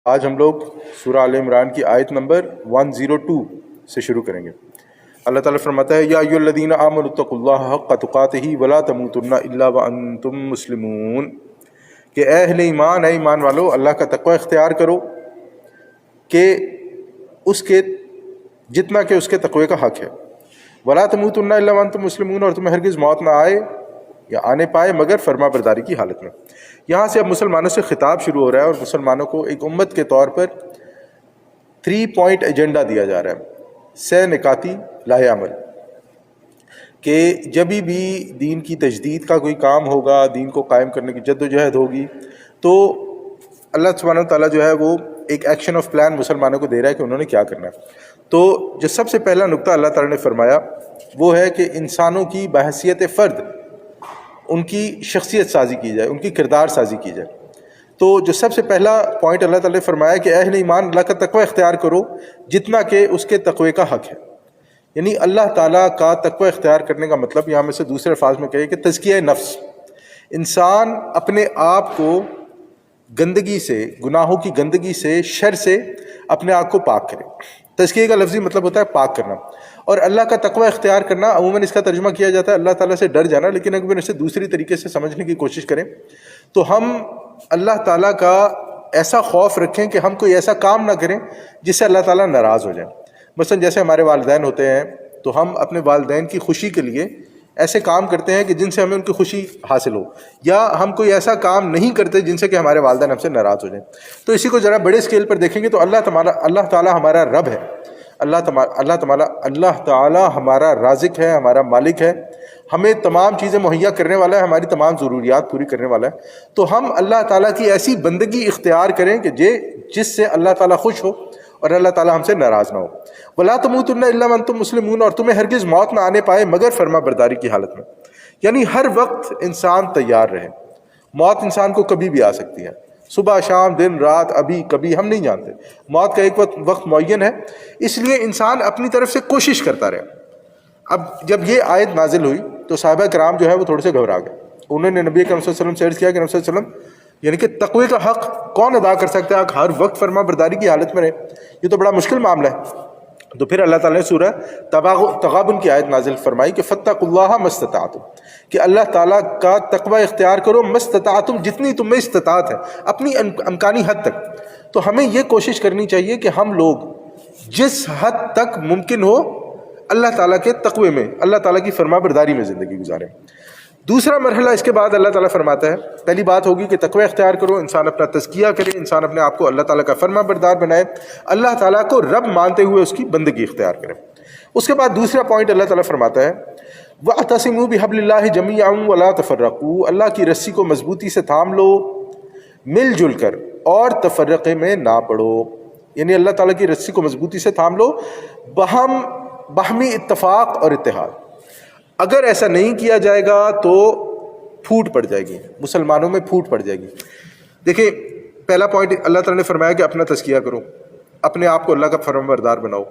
آج ہم لوگ سورہ آل عمران کی آیت نمبر 102 سے شروع کریں گے۔ اللہ تعالیٰ فرماتا ہے یا ایھا الذین آمنوا اتقوا اللہ حق تقاتہ ولا تموتن الا وانتم مسلمون، کہ اے اہل ایمان، اے ایمان والو، اللہ کا تقوی اختیار کرو کہ اس کے جتنا کہ اس کے تقوی کا حق ہے۔ ولا تموتن الا وانتم مسلمون، اور تمہیں ہرگز موت نہ آئے یا آنے پائے مگر فرما برداری کی حالت میں۔ یہاں سے اب مسلمانوں سے خطاب شروع ہو رہا ہے اور مسلمانوں کو ایک امت کے طور پر 3 پوائنٹ ایجنڈا دیا جا رہا ہے، 6 نکاتی لاہ عمل، کہ جب بھی دین کی تجدید کا کوئی کام ہوگا، دین کو قائم کرنے کی جد و جہد ہوگی، تو اللہ سبحانہ وتعالیٰ جو ہے وہ ایک ایکشن آف پلان مسلمانوں کو دے رہا ہے کہ انہوں نے کیا کرنا ہے۔ تو جو سب سے پہلا نقطہ اللہ تعالیٰ نے فرمایا وہ ہے کہ انسانوں کی بحیثیت فرد ان کی شخصیت سازی کی جائے، ان کی کردار سازی کی جائے۔ تو جو سب سے پہلا پوائنٹ اللہ تعالیٰ نے فرمایا کہ اے اہل ایمان، اللہ کا تقوی اختیار کرو جتنا کہ اس کے تقوی کا حق ہے۔ یعنی اللہ تعالیٰ کا تقوی اختیار کرنے کا مطلب یہاں میں سے دوسرے الفاظ میں کہے کہ تزکیہ نفس، انسان اپنے آپ کو گندگی سے، گناہوں کی گندگی سے، شر سے اپنے آپ کو پاک کرے۔ تزکیہ کا لفظی مطلب ہوتا ہے پاک کرنا، اور اللہ کا تقوی اختیار کرنا عموماً اس کا ترجمہ کیا جاتا ہے اللہ تعالیٰ سے ڈر جانا، لیکن اگر اسے دوسری طریقے سے سمجھنے کی کوشش کریں تو ہم اللہ تعالیٰ کا ایسا خوف رکھیں کہ ہم کوئی ایسا کام نہ کریں جس سے اللہ تعالیٰ ناراض ہو جائیں۔ مثلا جیسے ہمارے والدین ہوتے ہیں تو ہم اپنے والدین کی خوشی کے لیے ایسے کام کرتے ہیں کہ جن سے ہمیں ان کی خوشی حاصل ہو، یا ہم کوئی ایسا کام نہیں کرتے جن سے کہ ہمارے والدین ہم سے ناراض ہو جائیں۔ تو اسی کو ذرا بڑے اسکیل پر دیکھیں گے تو اللہ تعالیٰ ہمارا رب ہے، اللہ تعالیٰ ہمارا رازق ہے، ہمارا مالک ہے، ہمیں تمام چیزیں مہیا کرنے والا ہے، ہماری تمام ضروریات پوری کرنے والا ہے۔ تو ہم اللہ تعالیٰ کی ایسی بندگی اختیار کریں کہ جس سے اللہ تعالیٰ خوش ہو اور اللہ تعالیٰ ہم سے ناراض نہ ہو۔ وَلَا تَمُوتُنَّ إِلَّا وَأَنْتُمْ مُسْلِمُونَ، اور تمہیں ہرگز موت نہ آنے پائے مگر فرما برداری کی حالت میں۔ یعنی ہر وقت انسان تیار رہے، موت انسان کو کبھی بھی آ سکتی ہے، صبح شام دن رات، ابھی کبھی ہم نہیں جانتے، موت کا ایک وقت معین ہے، اس لیے انسان اپنی طرف سے کوشش کرتا رہے۔ اب جب یہ آیت نازل ہوئی تو صحابہ کرام جو ہے وہ تھوڑے سے گھبرا گئے، انہوں نے نبی کریم صلی اللہ علیہ وسلم سے عرض کیا کہ نبی صلی اللہ علیہ وسلم، یعنی کہ تقوی کا حق کون ادا کر سکتا ہے، ہر وقت فرما برداری کی حالت میں رہے، یہ تو بڑا مشکل معاملہ ہے۔ تو پھر اللہ تعالیٰ نے سورہ تغابن کی آیت نازل فرمائی کہ فاتقوا اللہ ما استطعتم، کہ اللہ تعالیٰ کا تقوی اختیار کرو ما استطعتم، جتنی تم میں استطاعت ہے، اپنی امکانی حد تک۔ تو ہمیں یہ کوشش کرنی چاہیے کہ ہم لوگ جس حد تک ممکن ہو اللہ تعالیٰ کے تقوی میں، اللہ تعالیٰ کی فرما برداری میں زندگی گزاریں۔ دوسرا مرحلہ اس کے بعد اللہ تعالیٰ فرماتا ہے، پہلی بات ہوگی کہ تقوی اختیار کرو، انسان اپنا تزکیہ کرے، انسان اپنے آپ کو اللہ تعالیٰ کا فرما بردار بنائے، اللہ تعالیٰ کو رب مانتے ہوئے اس کی بندگی اختیار کرے۔ اس کے بعد دوسرا پوائنٹ اللہ تعالیٰ فرماتا ہے وَاعْتَصِمُوا بِحَبْلِ اللَّهِ جَمِيعًا وَلَا تَفَرَّقُوا، اللہ کی رسی کو مضبوطی سے تھام لو مل جل کر اور تفرقے میں نہ پڑو۔ یعنی اللہ تعالیٰ کی رسی کو مضبوطی سے تھام لو، باہمی اتفاق اور اتحاد۔ اگر ایسا نہیں کیا جائے گا تو پھوٹ پڑ جائے گی، مسلمانوں میں پھوٹ پڑ جائے گی۔ دیکھیں، پہلا پوائنٹ اللہ تعالیٰ نے فرمایا کہ اپنا تزکیہ کرو، اپنے آپ کو اللہ کا فرما بردار بناؤ۔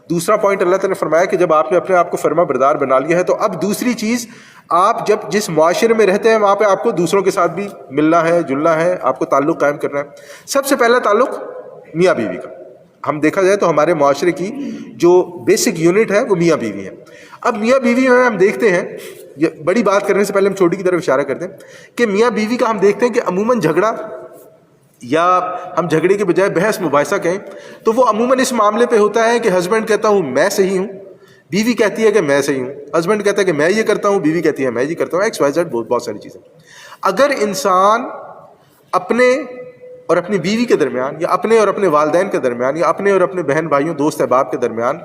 دوسرا پوائنٹ اللہ تعالیٰ نے فرمایا کہ جب آپ نے اپنے آپ کو فرما بردار بنا لیا ہے تو اب دوسری چیز، آپ جب جس معاشرے میں رہتے ہیں وہاں پہ آپ کو دوسروں کے ساتھ بھی ملنا ہے، جلنا ہے، آپ کو تعلق قائم کرنا ہے۔ سب سے پہلا تعلق میاں بیوی کا، ہم دیکھا جائے تو ہمارے معاشرے کی جو بیسک یونٹ ہے وہ میاں بیوی ہے۔ اب میاں بیوی میں ہم دیکھتے ہیں، یہ بڑی بات کرنے سے پہلے ہم چھوٹی کی طرف اشارہ کرتے ہیں کہ میاں بیوی کا ہم دیکھتے ہیں کہ عموماً جھگڑا، یا ہم جھگڑے کے بجائے بحث مباحثہ کہیں تو وہ عموماً اس معاملے پہ ہوتا ہے کہ ہسبینڈ کہتا ہوں میں صحیح ہوں، بیوی کہتی ہے کہ میں صحیح ہوں، ہسبینڈ کہتا ہے کہ میں یہ کرتا ہوں، بیوی کہتی ہے میں یہ کرتا ہوں، ایکس وائی زیڈ، بہت ساری چیزیں۔ اگر انسان اپنے اور اپنی بیوی کے درمیان، یا اپنے اور اپنے والدین کے درمیان، یا اپنے اور اپنے بہن بھائیوں دوست احباب کے درمیان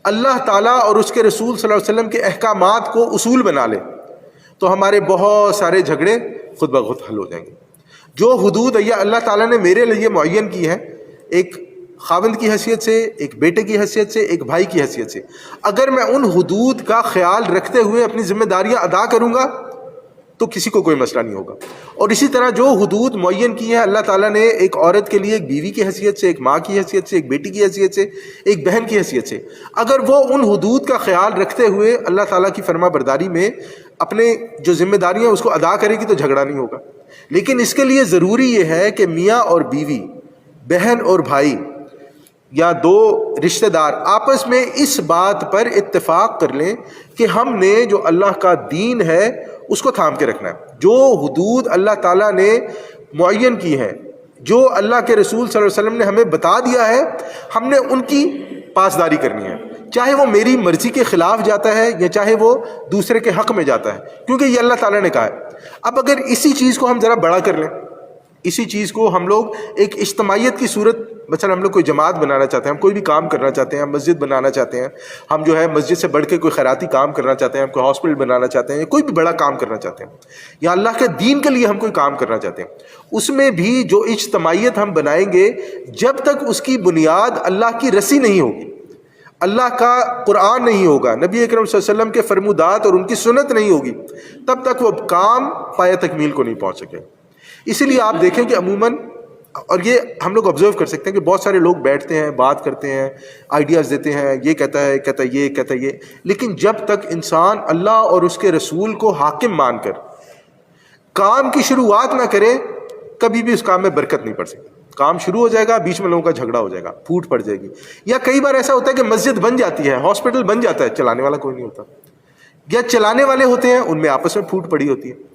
اللہ تعالیٰ اور اس کے رسول صلی اللہ علیہ وسلم کے احکامات کو اصول بنا لے تو ہمارے بہت سارے جھگڑے خود بخود حل ہو جائیں گے۔ جو حدود یا اللہ تعالیٰ نے میرے لیے معین کی ہے، ایک خاوند کی حیثیت سے، ایک بیٹے کی حیثیت سے، ایک بھائی کی حیثیت سے، اگر میں ان حدود کا خیال رکھتے ہوئے اپنی ذمہ داریاں ادا کروں گا تو کسی کو کوئی مسئلہ نہیں ہوگا۔ اور اسی طرح جو حدود معین کی ہیں اللہ تعالیٰ نے ایک عورت کے لیے، ایک بیوی کی حیثیت سے، ایک ماں کی حیثیت سے، ایک بیٹی کی حیثیت سے، ایک بہن کی حیثیت سے، اگر وہ ان حدود کا خیال رکھتے ہوئے اللہ تعالیٰ کی فرما برداری میں اپنے جو ذمہ داریاں ہیں اس کو ادا کرے گی تو جھگڑا نہیں ہوگا۔ لیکن اس کے لیے ضروری یہ ہے کہ میاں اور بیوی بہن اور بھائی یا دو رشتہ دار آپس میں اس بات پر اتفاق کر لیں کہ ہم نے جو اللہ کا دین ہے اس کو تھام کے رکھنا ہے. جو حدود اللہ تعالیٰ نے معین کی ہیں، جو اللہ کے رسول صلی اللہ علیہ وسلم نے ہمیں بتا دیا ہے، ہم نے ان کی پاسداری کرنی ہے، چاہے وہ میری مرضی کے خلاف جاتا ہے یا چاہے وہ دوسرے کے حق میں جاتا ہے، کیونکہ یہ اللہ تعالیٰ نے کہا ہے. اب اگر اسی چیز کو ہم ذرا بڑا کر لیں، اسی چیز کو ہم لوگ ایک اجتماعیت کی صورت، مثلا ہم لوگ کوئی جماعت بنانا چاہتے ہیں، ہم کوئی بھی کام کرنا چاہتے ہیں، ہم مسجد بنانا چاہتے ہیں، ہم جو ہے مسجد سے بڑھ کے کوئی خیراتی کام کرنا چاہتے ہیں، ہم کوئی ہاسپٹل بنانا چاہتے ہیں، یا کوئی بھی بڑا کام کرنا چاہتے ہیں، یا اللہ کے دین کے لیے ہم کوئی کام کرنا چاہتے ہیں، اس میں بھی جو اجتماعیت ہم بنائیں گے، جب تک اس کی بنیاد اللہ کی رسی نہیں ہوگی، اللہ کا قرآن نہیں ہوگا، نبی اکرم صلی اللہ علیہ وسلم کے فرمودات اور ان کی سنت نہیں ہوگی، تب تک وہ کام پایہ تکمیل کو نہیں پہنچ سکے. اسی لیے آپ دیکھیں کہ عموماً، اور یہ ہم لوگ آبزرو کر سکتے ہیں کہ بہت سارے لوگ بیٹھتے ہیں، بات کرتے ہیں، آئیڈیاز دیتے ہیں، یہ کہتا ہے یہ کہتا ہے یہ، لیکن جب تک انسان اللہ اور اس کے رسول کو حاکم مان کر کام کی شروعات نہ کرے، کبھی بھی اس کام میں برکت نہیں پڑ سکتی. کام شروع ہو جائے گا، بیچ میں لوگوں کا جھگڑا ہو جائے گا، پھوٹ پڑ جائے گی. یا کئی بار ایسا ہوتا ہے کہ مسجد بن جاتی ہے، ہاسپٹل بن جاتا ہے، چلانے والا کوئی نہیں ہوتا، یا چلانے والے ہوتے ہیں ان میں آپس میں پھوٹ پڑی ہوتی ہے.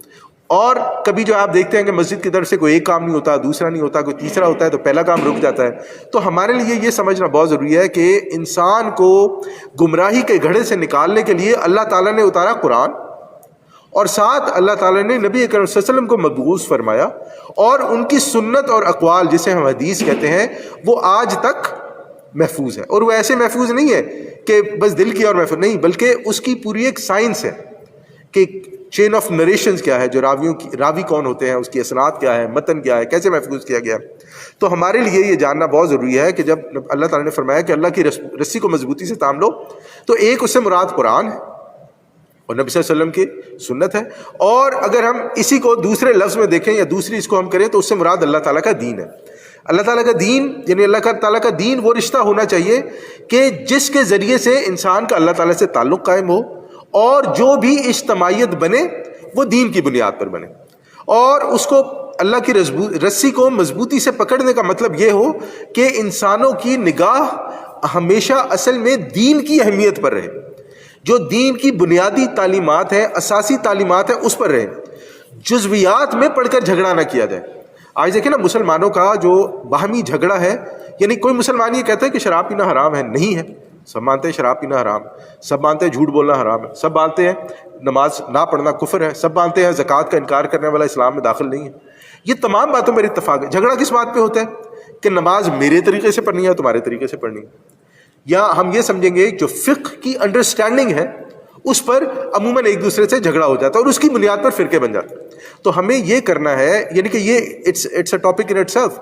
اور کبھی جو آپ دیکھتے ہیں کہ مسجد کی طرف سے کوئی ایک کام نہیں ہوتا، دوسرا نہیں ہوتا، کوئی تیسرا ہوتا ہے تو پہلا کام رک جاتا ہے. تو ہمارے لیے یہ سمجھنا بہت ضروری ہے کہ انسان کو گمراہی کے گھڑے سے نکالنے کے لیے اللہ تعالیٰ نے اتارا قرآن، اور ساتھ اللہ تعالیٰ نے نبی اکرم صلی اللہ علیہ وسلم کو مبعوث فرمایا، اور ان کی سنت اور اقوال جسے ہم حدیث کہتے ہیں وہ آج تک محفوظ ہے. اور وہ ایسے محفوظ نہیں ہے کہ بس دل کی اور محفوظ نہیں، بلکہ اس کی پوری ایک سائنس ہے کہ چین آف نریشنز کیا ہے، جو راوی کون ہوتے ہیں، اس کی اسناد کیا ہے، متن کیا ہے، کیسے محفوظ کیا گیا. تو ہمارے لیے یہ جاننا بہت ضروری ہے کہ جب اللہ تعالیٰ نے فرمایا کہ اللہ کی رسی کو مضبوطی سے تھام لو، تو ایک اس سے مراد قرآن ہے اور نبی صلی اللہ علیہ وسلم کی سنت ہے. اور اگر ہم اسی کو دوسرے لفظ میں دیکھیں یا دوسری اس کو ہم کریں تو اس سے مراد اللہ تعالیٰ کا دین ہے. اللہ تعالیٰ کا دین یعنی اللہ تعالیٰ کا دین وہ رشتہ ہونا چاہیے کہ جس کے ذریعے سے انسان کا اللہ تعالیٰ سے تعلق قائم ہو، اور جو بھی اجتماعیت بنے وہ دین کی بنیاد پر بنے. اور اس کو اللہ کی رسی کو مضبوطی سے پکڑنے کا مطلب یہ ہو کہ انسانوں کی نگاہ ہمیشہ اصل میں دین کی اہمیت پر رہے، جو دین کی بنیادی تعلیمات ہیں، اساسی تعلیمات ہیں، اس پر رہے، جزویات میں پڑھ کر جھگڑا نہ کیا جائے. آج دیکھیں نا مسلمانوں کا جو باہمی جھگڑا ہے، یعنی کوئی مسلمان یہ کہتا ہے کہ شراب پینا حرام ہے، نہیں ہے. سب مانتے ہیں شراب پینا حرام، سب مانتے ہیں جھوٹ بولنا حرام ہے، سب مانتے ہیں نماز نہ پڑھنا کفر ہے، سب مانتے ہیں زکوٰۃ کا انکار کرنے والا اسلام میں داخل نہیں ہے. یہ تمام باتوں پر اتفاق ہے. جھگڑا کس بات پہ ہوتا ہے کہ نماز میرے طریقے سے پڑھنی ہے، تمہارے طریقے سے پڑھنی ہے. یا ہم یہ سمجھیں گے جو فقہ کی انڈرسٹینڈنگ ہے اس پر عموماً ایک دوسرے سے جھگڑا ہو جاتا ہے اور اس کی بنیاد پر فرقے بن جاتے ہیں. تو ہمیں یہ کرنا ہے، یعنی کہ یہ it's a topic in itself,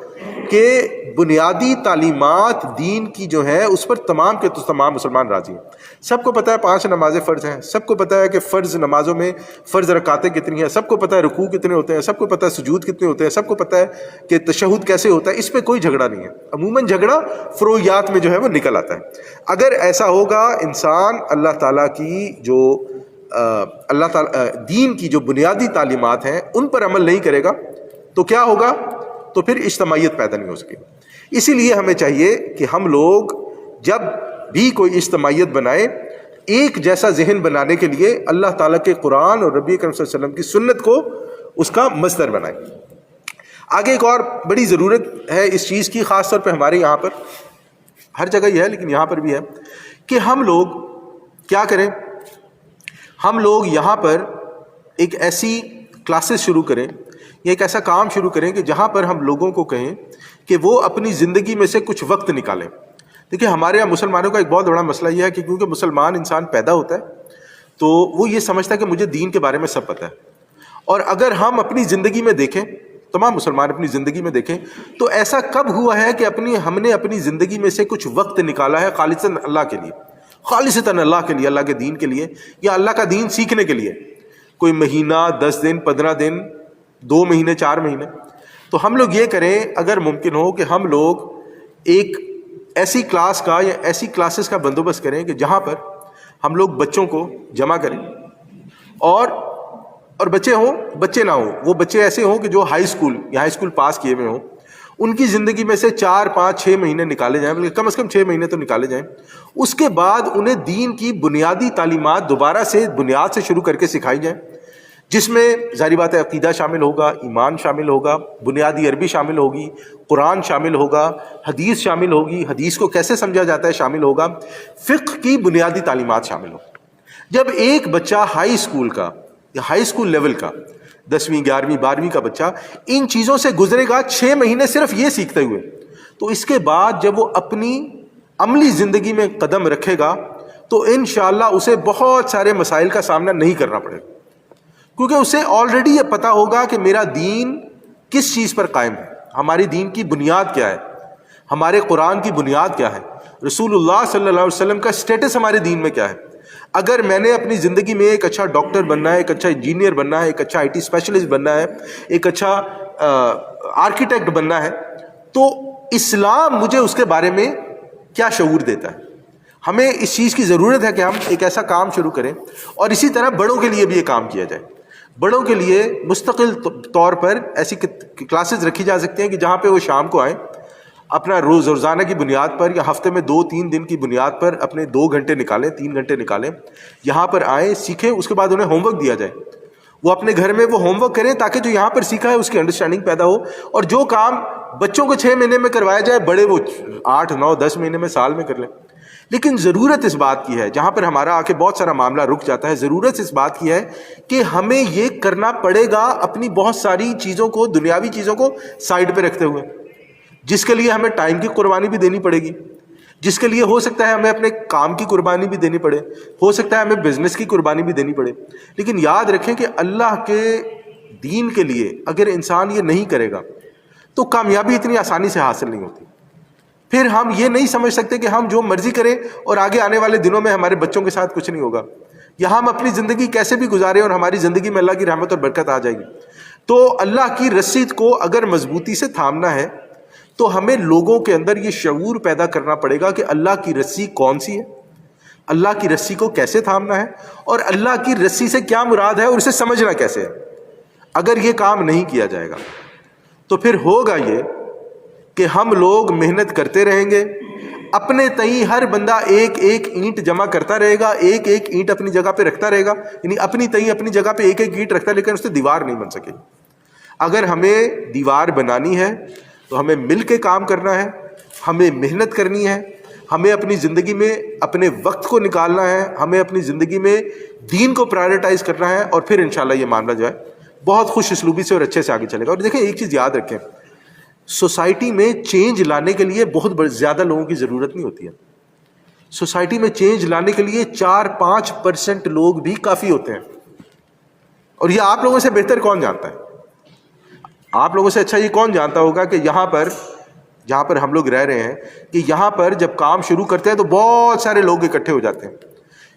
کہ بنیادی تعلیمات دین کی جو ہے اس پر تمام کے تمام مسلمان راضی ہیں. سب کو پتہ ہے 5 نمازیں فرض ہیں، سب کو پتہ ہے کہ فرض نمازوں میں فرض رکعتیں کتنی ہیں، سب کو پتہ ہے رکوع کتنے ہوتے ہیں، سب کو پتہ ہے سجود کتنے ہوتے ہیں، سب کو پتہ ہے کہ تشہد کیسے ہوتا ہے. اس پہ کوئی جھگڑا نہیں ہے. عموماً جھگڑا فروعیات میں جو ہے وہ نکل آتا ہے. اگر ایسا ہوگا، انسان اللہ تعالیٰ کی جو اللہ تعالیٰ دین کی جو بنیادی تعلیمات ہیں ان پر عمل نہیں کرے گا تو کیا ہوگا؟ تو پھر اجتماعیت پیدا نہیں ہو سکے. اسی لیے ہمیں چاہیے کہ ہم لوگ جب بھی کوئی اجتماعیت بنائیں، ایک جیسا ذہن بنانے کے لیے اللہ تعالیٰ کے قرآن اور نبی کریم صلی اللہ علیہ وسلم کی سنت کو اس کا مصدر بنائیں. آگے ایک اور بڑی ضرورت ہے اس چیز کی، خاص طور پہ ہمارے یہاں پر، ہر جگہ یہ ہے لیکن یہاں پر بھی ہے، کہ ہم لوگ کیا کریں؟ ہم لوگ یہاں پر ایک ایسی کلاسز شروع کریں یا ایک ایسا کام شروع کریں کہ جہاں پر ہم لوگوں کو کہیں کہ وہ اپنی زندگی میں سے کچھ وقت نکالیں. دیکھیں ہمارے یہاں مسلمانوں کا ایک بہت بڑا مسئلہ یہ ہے کہ کیونکہ مسلمان انسان پیدا ہوتا ہے تو وہ یہ سمجھتا ہے کہ مجھے دین کے بارے میں سب پتہ ہے. اور اگر ہم اپنی زندگی میں دیکھیں، تمام مسلمان اپنی زندگی میں دیکھیں، تو ایسا کب ہوا ہے کہ ہم نے اپنی زندگی میں سے کچھ وقت نکالا ہے خالصاً اللہ کے لیے، خالصتاً اللہ کے لیے، اللہ کے دین کے لیے، یا اللہ کا دین سیکھنے کے لیے؟ کوئی مہینہ، 10 دن، 15 دن، 2 مہینے، 4 مہینے. تو ہم لوگ یہ کریں، اگر ممکن ہو کہ ہم لوگ ایک ایسی کلاس کا یا ایسی کلاسز کا بندوبست کریں کہ جہاں پر ہم لوگ بچوں کو جمع کریں، اور بچے ہوں، بچے نہ ہوں، وہ بچے ایسے ہوں کہ جو ہائی اسکول پاس کیے ہوئے ہوں، ان کی زندگی میں سے 4 5 6 مہینے نکالے جائیں، بلکہ کم از کم 6 مہینے تو نکالے جائیں، اس کے بعد انہیں دین کی بنیادی تعلیمات دوبارہ سے بنیاد سے شروع کر کے سکھائی جائیں، جس میں ظاہری بات ہے عقیدہ شامل ہوگا، ایمان شامل ہوگا، بنیادی عربی شامل ہوگی، قرآن شامل ہوگا، حدیث شامل ہوگی، حدیث کو کیسے سمجھا جاتا ہے شامل ہوگا، فقہ کی بنیادی تعلیمات شامل ہوگی۔ جب ایک بچہ ہائی اسکول کا یا ہائی اسکول لیول کا 10ویں 11ویں 12ویں کا بچہ ان چیزوں سے گزرے گا 6 مہینے صرف یہ سیکھتے ہوئے، تو اس کے بعد جب وہ اپنی عملی زندگی میں قدم رکھے گا تو انشاءاللہ اسے بہت سارے مسائل کا سامنا نہیں کرنا پڑے گا، کیونکہ اسے آلریڈی یہ پتہ ہوگا کہ میرا دین کس چیز پر قائم ہے، ہماری دین کی بنیاد کیا ہے، ہمارے قرآن کی بنیاد کیا ہے، رسول اللہ صلی اللہ علیہ وسلم کا اسٹیٹس ہمارے دین میں کیا ہے۔ اگر میں نے اپنی زندگی میں ایک اچھا ڈاکٹر بننا ہے، ایک اچھا انجینئر بننا ہے، ایک اچھا آئی ٹی اسپیشلسٹ بننا ہے، ایک اچھا آرکیٹیکٹ بننا ہے، تو اسلام مجھے اس کے بارے میں کیا شعور دیتا ہے۔ ہمیں اس چیز کی ضرورت ہے کہ ہم ایک ایسا کام شروع کریں، اور اسی طرح بڑوں کے لیے بھی یہ کام کیا جائے۔ بڑوں کے لیے مستقل طور پر ایسی کلاسز رکھی جا سکتی ہیں کہ جہاں پہ وہ شام کو آئیں، اپنا روزانہ کی بنیاد پر یا ہفتے میں 2-3 دن کی بنیاد پر اپنے 2 گھنٹے نکالیں، 3 گھنٹے نکالیں، یہاں پر آئیں، سیکھیں، اس کے بعد انہیں ہوم ورک دیا جائے، وہ اپنے گھر میں وہ ہوم ورک کریں تاکہ جو یہاں پر سیکھا ہے اس کی انڈرسٹینڈنگ پیدا ہو، اور جو کام بچوں کو 6 مہینے میں کروایا جائے بڑے وہ 8 9 10 مہینے میں، سال میں کر لیں۔ لیکن ضرورت اس بات کی ہے، جہاں پر ہمارا آ کے بہت سارا معاملہ رک جاتا ہے، ضرورت اس بات کی ہے کہ ہمیں یہ کرنا پڑے گا اپنی بہت ساری چیزوں کو، دنیاوی چیزوں کو سائڈ پہ رکھتے ہوئے، جس کے لیے ہمیں ٹائم کی قربانی بھی دینی پڑے گی، جس کے لیے ہو سکتا ہے ہمیں اپنے کام کی قربانی بھی دینی پڑے، ہو سکتا ہے ہمیں بزنس کی قربانی بھی دینی پڑے۔ لیکن یاد رکھیں کہ اللہ کے دین کے لیے اگر انسان یہ نہیں کرے گا تو کامیابی اتنی آسانی سے حاصل نہیں ہوتی۔ پھر ہم یہ نہیں سمجھ سکتے کہ ہم جو مرضی کریں اور آگے آنے والے دنوں میں ہمارے بچوں کے ساتھ کچھ نہیں ہوگا، یا ہم اپنی زندگی کیسے بھی گزاریں اور ہماری زندگی میں اللہ کی رحمت اور برکت آ جائے گی۔ تو اللہ کی رسی کو اگر مضبوطی سے تھامنا ہے تو ہمیں لوگوں کے اندر یہ شعور پیدا کرنا پڑے گا کہ اللہ کی رسی کون سی ہے، اللہ کی رسی کو کیسے تھامنا ہے، اور اللہ کی رسی سے کیا مراد ہے اور اسے سمجھنا کیسے ہے۔ اگر یہ کام نہیں کیا جائے گا تو پھر ہوگا یہ کہ ہم لوگ محنت کرتے رہیں گے، اپنے تئیں ہر بندہ ایک ایک اینٹ جمع کرتا رہے گا، ایک ایک اینٹ اپنی جگہ پہ رکھتا رہے گا، یعنی اپنی تئیں اپنی جگہ پہ ایک ایک اینٹ رکھتا ہے، لیکن اس سے دیوار نہیں بن سکے۔ اگر ہمیں دیوار بنانی ہے تو ہمیں مل کے کام کرنا ہے، ہمیں محنت کرنی ہے، ہمیں اپنی زندگی میں اپنے وقت کو نکالنا ہے، ہمیں اپنی زندگی میں دین کو پرائرٹائز کرنا ہے، اور پھر انشاءاللہ یہ معاملہ جو ہے بہت خوش اسلوبی سے اور اچھے سے آگے چلے گا۔ اور دیکھیں ایک چیز یاد رکھیں، سوسائٹی میں چینج لانے کے لیے بہت زیادہ لوگوں کی ضرورت نہیں ہوتی ہے۔ سوسائٹی میں چینج لانے کے لیے 4-5% لوگ بھی کافی ہوتے ہیں، اور یہ آپ لوگوں سے بہتر کون جانتا ہے؟ آپ لوگوں سے اچھا یہ کون جانتا ہوگا کہ یہاں پر جہاں پر ہم لوگ رہ رہے ہیں، کہ یہاں پر جب کام شروع کرتے ہیں تو بہت سارے لوگ اکٹھے ہو جاتے ہیں،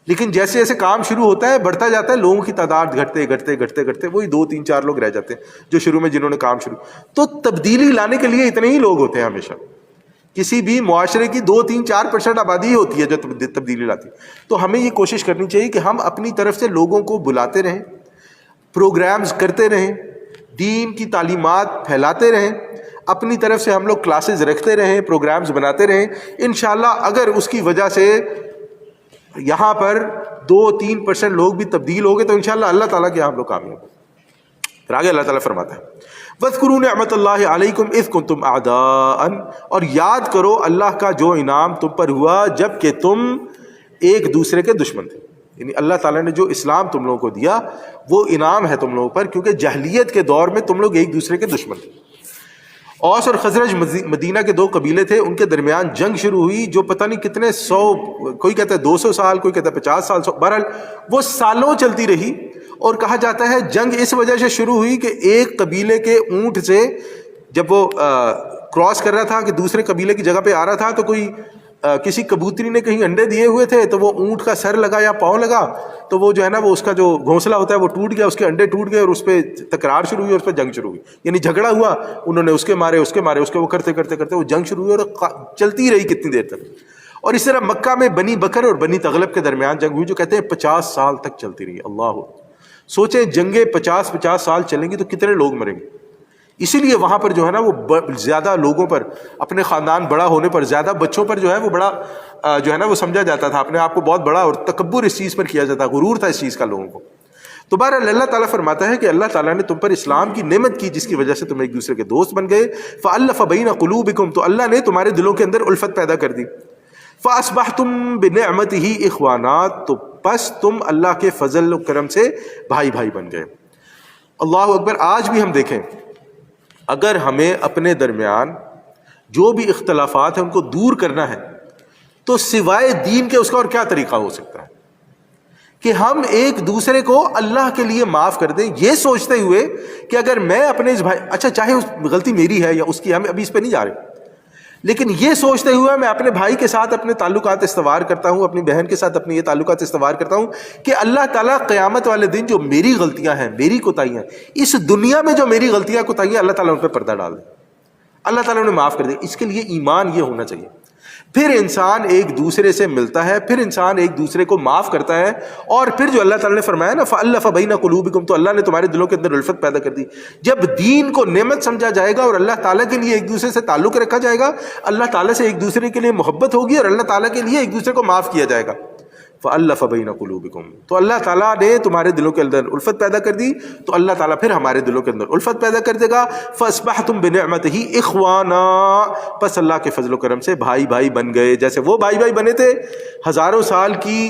لیکن جیسے جیسے کام شروع ہوتا ہے بڑھتا جاتا ہے، لوگوں کی تعداد گھٹتے وہی 2-3-4 لوگ رہ جاتے ہیں جو شروع میں جنہوں نے کام شروع۔ تو تبدیلی لانے کے لیے اتنے ہی لوگ ہوتے ہیں ہمیشہ۔ کسی بھی معاشرے کی 2-3-4% آبادی ہوتی ہے جو تبدیلی لاتی ہے۔ تو ہمیں یہ کوشش کرنی چاہیے کہ ہم اپنی طرف سے لوگوں کو بلاتے رہیں، پروگرامز کرتے رہیں، دین کی تعلیمات پھیلاتے رہیں، اپنی طرف سے ہم لوگ کلاسز رکھتے رہیں، پروگرامز بناتے رہیں۔ انشاءاللہ اگر اس کی وجہ سے یہاں پر 2-3% لوگ بھی تبدیل ہو گئے تو انشاءاللہ اللہ تعالیٰ کے یہاں ہم لوگ کامیاب ہوں۔ پھر آگے اللہ تعالیٰ فرماتا ہے وَاذْكُرُوا نِعْمَتَ اللَّهِ عَلَيْكُمْ إِذْ كُنْتُمْ أَعْدَاءً، اور یاد کرو اللہ کا جو انعام تم پر ہوا جب کہ تم ایک دوسرے کے دشمن تھے۔ یعنی اللہ تعالیٰ نے جو اسلام تم لوگوں کو دیا وہ انعام ہے تم لوگوں پر، کیونکہ جاہلیت کے دور میں تم لوگ ایک دوسرے کے دشمن تھے۔ اوس اور خزرج مدینہ کے 2 قبیلے تھے، ان کے درمیان جنگ شروع ہوئی جو پتہ نہیں کتنے 100، کوئی کہتا ہے 200 سال، کوئی کہتا ہے 50 سال، بہرحال وہ سالوں چلتی رہی۔ اور کہا جاتا ہے جنگ اس وجہ سے شروع ہوئی کہ ایک قبیلے کے اونٹ سے جب وہ کراس کر رہا تھا کہ دوسرے قبیلے کی جگہ پہ آ رہا تھا، تو کوئی کسی کبوتری نے کہیں انڈے دیے ہوئے تھے، تو وہ اونٹ کا سر لگا یا پاؤں لگا، تو وہ جو ہے نا وہ اس کا جو گھونسلہ ہوتا ہے وہ ٹوٹ گیا، اس کے انڈے ٹوٹ گئے، اور اس پہ تکرار شروع ہوئی اور اس پہ جنگ شروع ہوئی، یعنی جھگڑا ہوا، انہوں نے اس کے مارے وہ کرتے وہ جنگ شروع ہوئی اور چلتی رہی کتنی دیر تک۔ اور اس طرح مکہ میں بنی بکر اور بنی تغلب کے درمیان جنگ ہوئی جو کہتے ہیں 50 سال تک چلتی رہی۔ اللہ سوچیں جنگیں 50 سال چلیں گی تو کتنے لوگ مریں گے؟ اسی لیے وہاں پر جو ہے نا وہ زیادہ لوگوں پر، اپنے خاندان بڑا ہونے پر زیادہ بچوں پر جو ہے وہ بڑا جو ہے نا وہ سمجھا جاتا تھا، اپنے آپ کو بہت بڑا، اور تکبر اس چیز پر کیا جاتا، غرور تھا اس چیز کا لوگوں کو. تو بہرحال اللہ تعالیٰ فرماتا ہے کہ اللہ تعالیٰ نے تم پر اسلام کی نعمت کی جس کی وجہ سے تم ایک دوسرے کے دوست بن گئے. فَأَلَّفَ بَيْنَ قُلُوبِكُمْ، تو اللہ نے تمہارے دلوں کے اندر الفت پیدا کر دی. فَأَصْبَحْتُمْ بِنِعْمَتِهِ إِخْوَانًا، تو بس تم اللہ کے فضل و کرم سے بھائی بھائی بن گئے. اللہ اکبر. آج بھی ہم دیکھیں، اگر ہمیں اپنے درمیان جو بھی اختلافات ہیں ان کو دور کرنا ہے تو سوائے دین کے اس کا اور کیا طریقہ ہو سکتا ہے کہ ہم ایک دوسرے کو اللہ کے لیے معاف کر دیں، یہ سوچتے ہوئے کہ اگر میں اپنے اس بھائی، اچھا چاہے اس غلطی میری ہے یا اس کی، ہم ابھی اس پہ نہیں جا رہے، لیکن یہ سوچتے ہوئے میں اپنے بھائی کے ساتھ اپنے تعلقات استوار کرتا ہوں، اپنی بہن کے ساتھ اپنے یہ تعلقات استوار کرتا ہوں کہ اللہ تعالیٰ قیامت والے دن جو میری غلطیاں ہیں، میری کوتاہیاں، اس دنیا میں جو میری غلطیاں کوتاہیاں، اللہ تعالیٰ ان پہ پردہ ڈال دے، اللہ تعالیٰ انہیں معاف کر دے. اس کے لیے ایمان یہ ہونا چاہیے. پھر انسان ایک دوسرے سے ملتا ہے، پھر انسان ایک دوسرے کو معاف کرتا ہے، اور پھر جو اللہ تعالیٰ نے فرمایا نا فَأَلَّفَ بَيْنَ قُلُوبِكُمْ، تو اللہ نے تمہارے دلوں کے اندر الفت پیدا کر دی. جب دین کو نعمت سمجھا جائے گا اور اللہ تعالیٰ کے لیے ایک دوسرے سے تعلق رکھا جائے گا، اللہ تعالیٰ سے ایک دوسرے کے لیے محبت ہوگی اور اللہ تعالیٰ کے لیے ایک دوسرے کو معاف کیا جائے گا. فَأَلَّفَ بَيْنَ قُلُوبِكُمْ، تو اللہ تعالیٰ نے تمہارے دلوں کے اندر الفت پیدا کر دی، تو اللہ تعالیٰ پھر ہمارے دلوں کے اندر الفت پیدا کر دے گا. فَأَصْبَحْتُمْ بِنِعْمَتِهِ إِخْوَانًا، پس اللہ کے فضل و کرم سے بھائی بھائی بن گئے. جیسے وہ بھائی بھائی بنے تھے، ہزاروں سال کی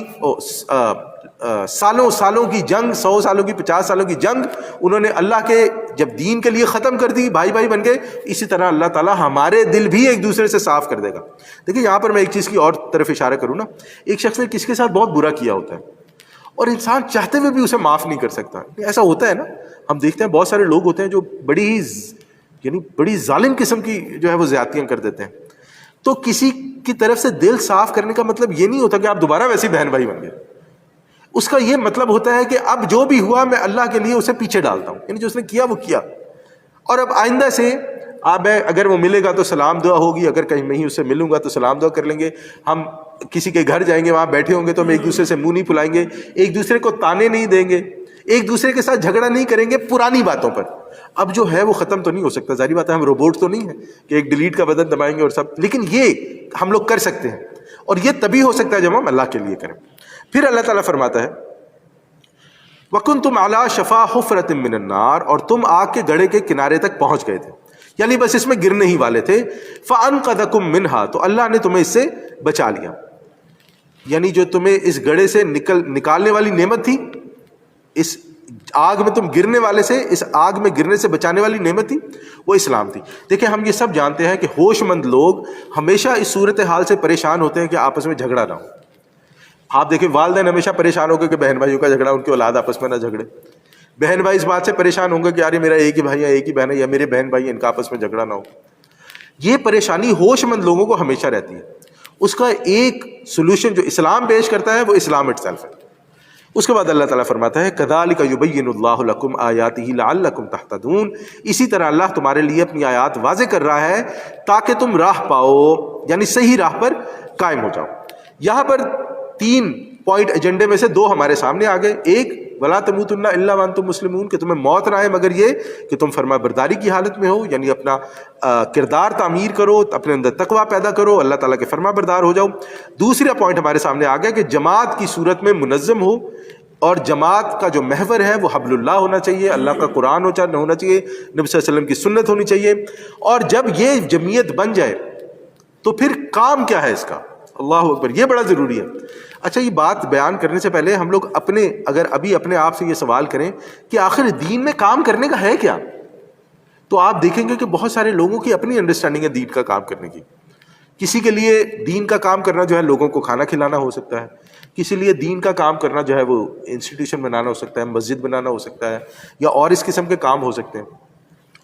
سالوں کی جنگ، 100 سالوں کی، 50 سالوں کی جنگ انہوں نے اللہ کے جب دین کے لیے ختم کر دی، بھائی بھائی بن گئے. اسی طرح اللہ تعالیٰ ہمارے دل بھی ایک دوسرے سے صاف کر دے گا. دیکھیں یہاں پر میں ایک چیز کی اور طرف اشارہ کروں نا، ایک شخص نے کسی کے ساتھ بہت برا کیا ہوتا ہے اور انسان چاہتے ہوئے بھی اسے معاف نہیں کر سکتا. ایسا ہوتا ہے نا، ہم دیکھتے ہیں بہت سارے لوگ ہوتے ہیں جو بڑی ظالم قسم کی جو ہے وہ زیادتیاں کر دیتے ہیں. تو کسی کی طرف سے دل صاف کرنے کا مطلب یہ نہیں ہوتا کہ آپ دوبارہ ویسی بہن بھائی بن گئے. اس کا یہ مطلب ہوتا ہے کہ اب جو بھی ہوا میں اللہ کے لیے اسے پیچھے ڈالتا ہوں، یعنی جو اس نے کیا وہ کیا، اور اب آئندہ سے اگر وہ ملے گا تو سلام دعا ہوگی، اگر کہیں میں ہی اس سے ملوں گا تو سلام دعا کر لیں گے. ہم کسی کے گھر جائیں گے، وہاں بیٹھے ہوں گے تو ہم ایک دوسرے سے منہ نہیں پھلائیں گے، ایک دوسرے کو تانے نہیں دیں گے، ایک دوسرے کے ساتھ جھگڑا نہیں کریں گے پرانی باتوں پر. اب جو ہے وہ ختم تو نہیں ہو سکتا، ظاہری بات ہے، ہم روبوٹ تو نہیں ہیں کہ ایک ڈیلیٹ کا بٹن دبائیں گے اور سب، لیکن یہ ہم لوگ کر سکتے ہیں، اور یہ تبھی ہو سکتا ہے جب ہم اللہ کے لیے کریں. پھر اللہ تعالیٰ فرماتا ہے وَكُنْتُمْ عَلَىٰ شَفَا حُفْرَةٍ مِّنَ النَّارِ، اور تم آگ کے گڑھے کے کنارے تک پہنچ گئے تھے، یعنی بس اس میں گرنے ہی والے تھے. فَأَنْقَذَكُم مِّنْهَا، تو اللہ نے تمہیں اس سے بچا لیا. یعنی جو تمہیں اس گڑھے سے نکالنے والی نعمت تھی، اس آگ میں تم گرنے والے سے، اس آگ میں گرنے سے بچانے والی نعمت تھی، وہ اسلام تھی. دیکھیں ہم یہ سب جانتے ہیں کہ ہوش مند لوگ ہمیشہ اس صورتحال سے پریشان ہوتے ہیں کہ آپس میں جھگڑا نہ ہو. آپ دیکھیں والدین ہمیشہ پریشان ہو گئے کہ بہن بھائیوں کا جھگڑا، ان کی اولاد آپس میں نہ جھگڑے. بہن بھائی اس بات سے پریشان ہوں گے کہ یار میرا ایک ہی بھائی ہے، ایک ہی بہن ہے، یا میرے بہن بھائی ان کا آپس میں جھگڑا نہ ہو. یہ پریشانی ہوش مند لوگوں کو ہمیشہ رہتی ہے. اس کا ایک سلوشن جو اسلام پیش کرتا ہے وہ اسلام اٹ سیلف ہے. اس کے بعد اللہ تعالیٰ فرماتا ہے كَذَلِكَ يُبَيِّنُ اللَّهُ لَكُمْ آيَاتِهِ لَعَلَّكُمْ تَهْتَدُونَ، اسی طرح اللہ تمہارے لیے اپنی آیات واضح کر رہا ہے تاکہ تم راہ پاؤ، یعنی صحیح راہ پر قائم ہو جاؤ. یہاں پر 3 پوائنٹ ایجنڈے میں سے 2 ہمارے سامنے آ گئے. ایک وَلَا تَمُوتُنَّ إِلَّا وَأَنْتُمْ مُسْلِمُونَ، کہ تمہیں موت نہ آئے مگر یہ کہ تم فرما برداری کی حالت میں ہو، یعنی اپنا کردار تعمیر کرو، اپنے اندر تقویٰ پیدا کرو، اللہ تعالیٰ کے فرما بردار ہو جاؤ. دوسرا پوائنٹ ہمارے سامنے آ گیا کہ جماعت کی صورت میں منظم ہو، اور جماعت کا جو محور ہے وہ حبل اللہ ہونا چاہیے، اللہ کا قرآن ہونا چاہیے، نبی صلی اللہ علیہ وسلم کی سنت ہونی چاہیے. اور جب یہ جمعیت بن جائے تو پھر کام کیا ہے اس کا؟ اللہ اکبر، یہ بڑا ضروری ہے. اچھا یہ بات بیان کرنے سے پہلے ہم لوگ اگر ابھی اپنے آپ سے یہ سوال کریں کہ آخر دین میں کام کرنے کا ہے کیا، تو آپ دیکھیں گے کہ بہت سارے لوگوں کی اپنی انڈرسٹینڈنگ ہے دین کا کام کرنے کی. کسی کے لیے دین کا کام کرنا جو ہے لوگوں کو کھانا کھلانا ہو سکتا ہے، کسی لیے دین کا کام کرنا جو ہے وہ انسٹیٹیوشن بنانا ہو سکتا ہے، مسجد بنانا ہو سکتا ہے، یا اور اس قسم کے کام ہو سکتے ہیں.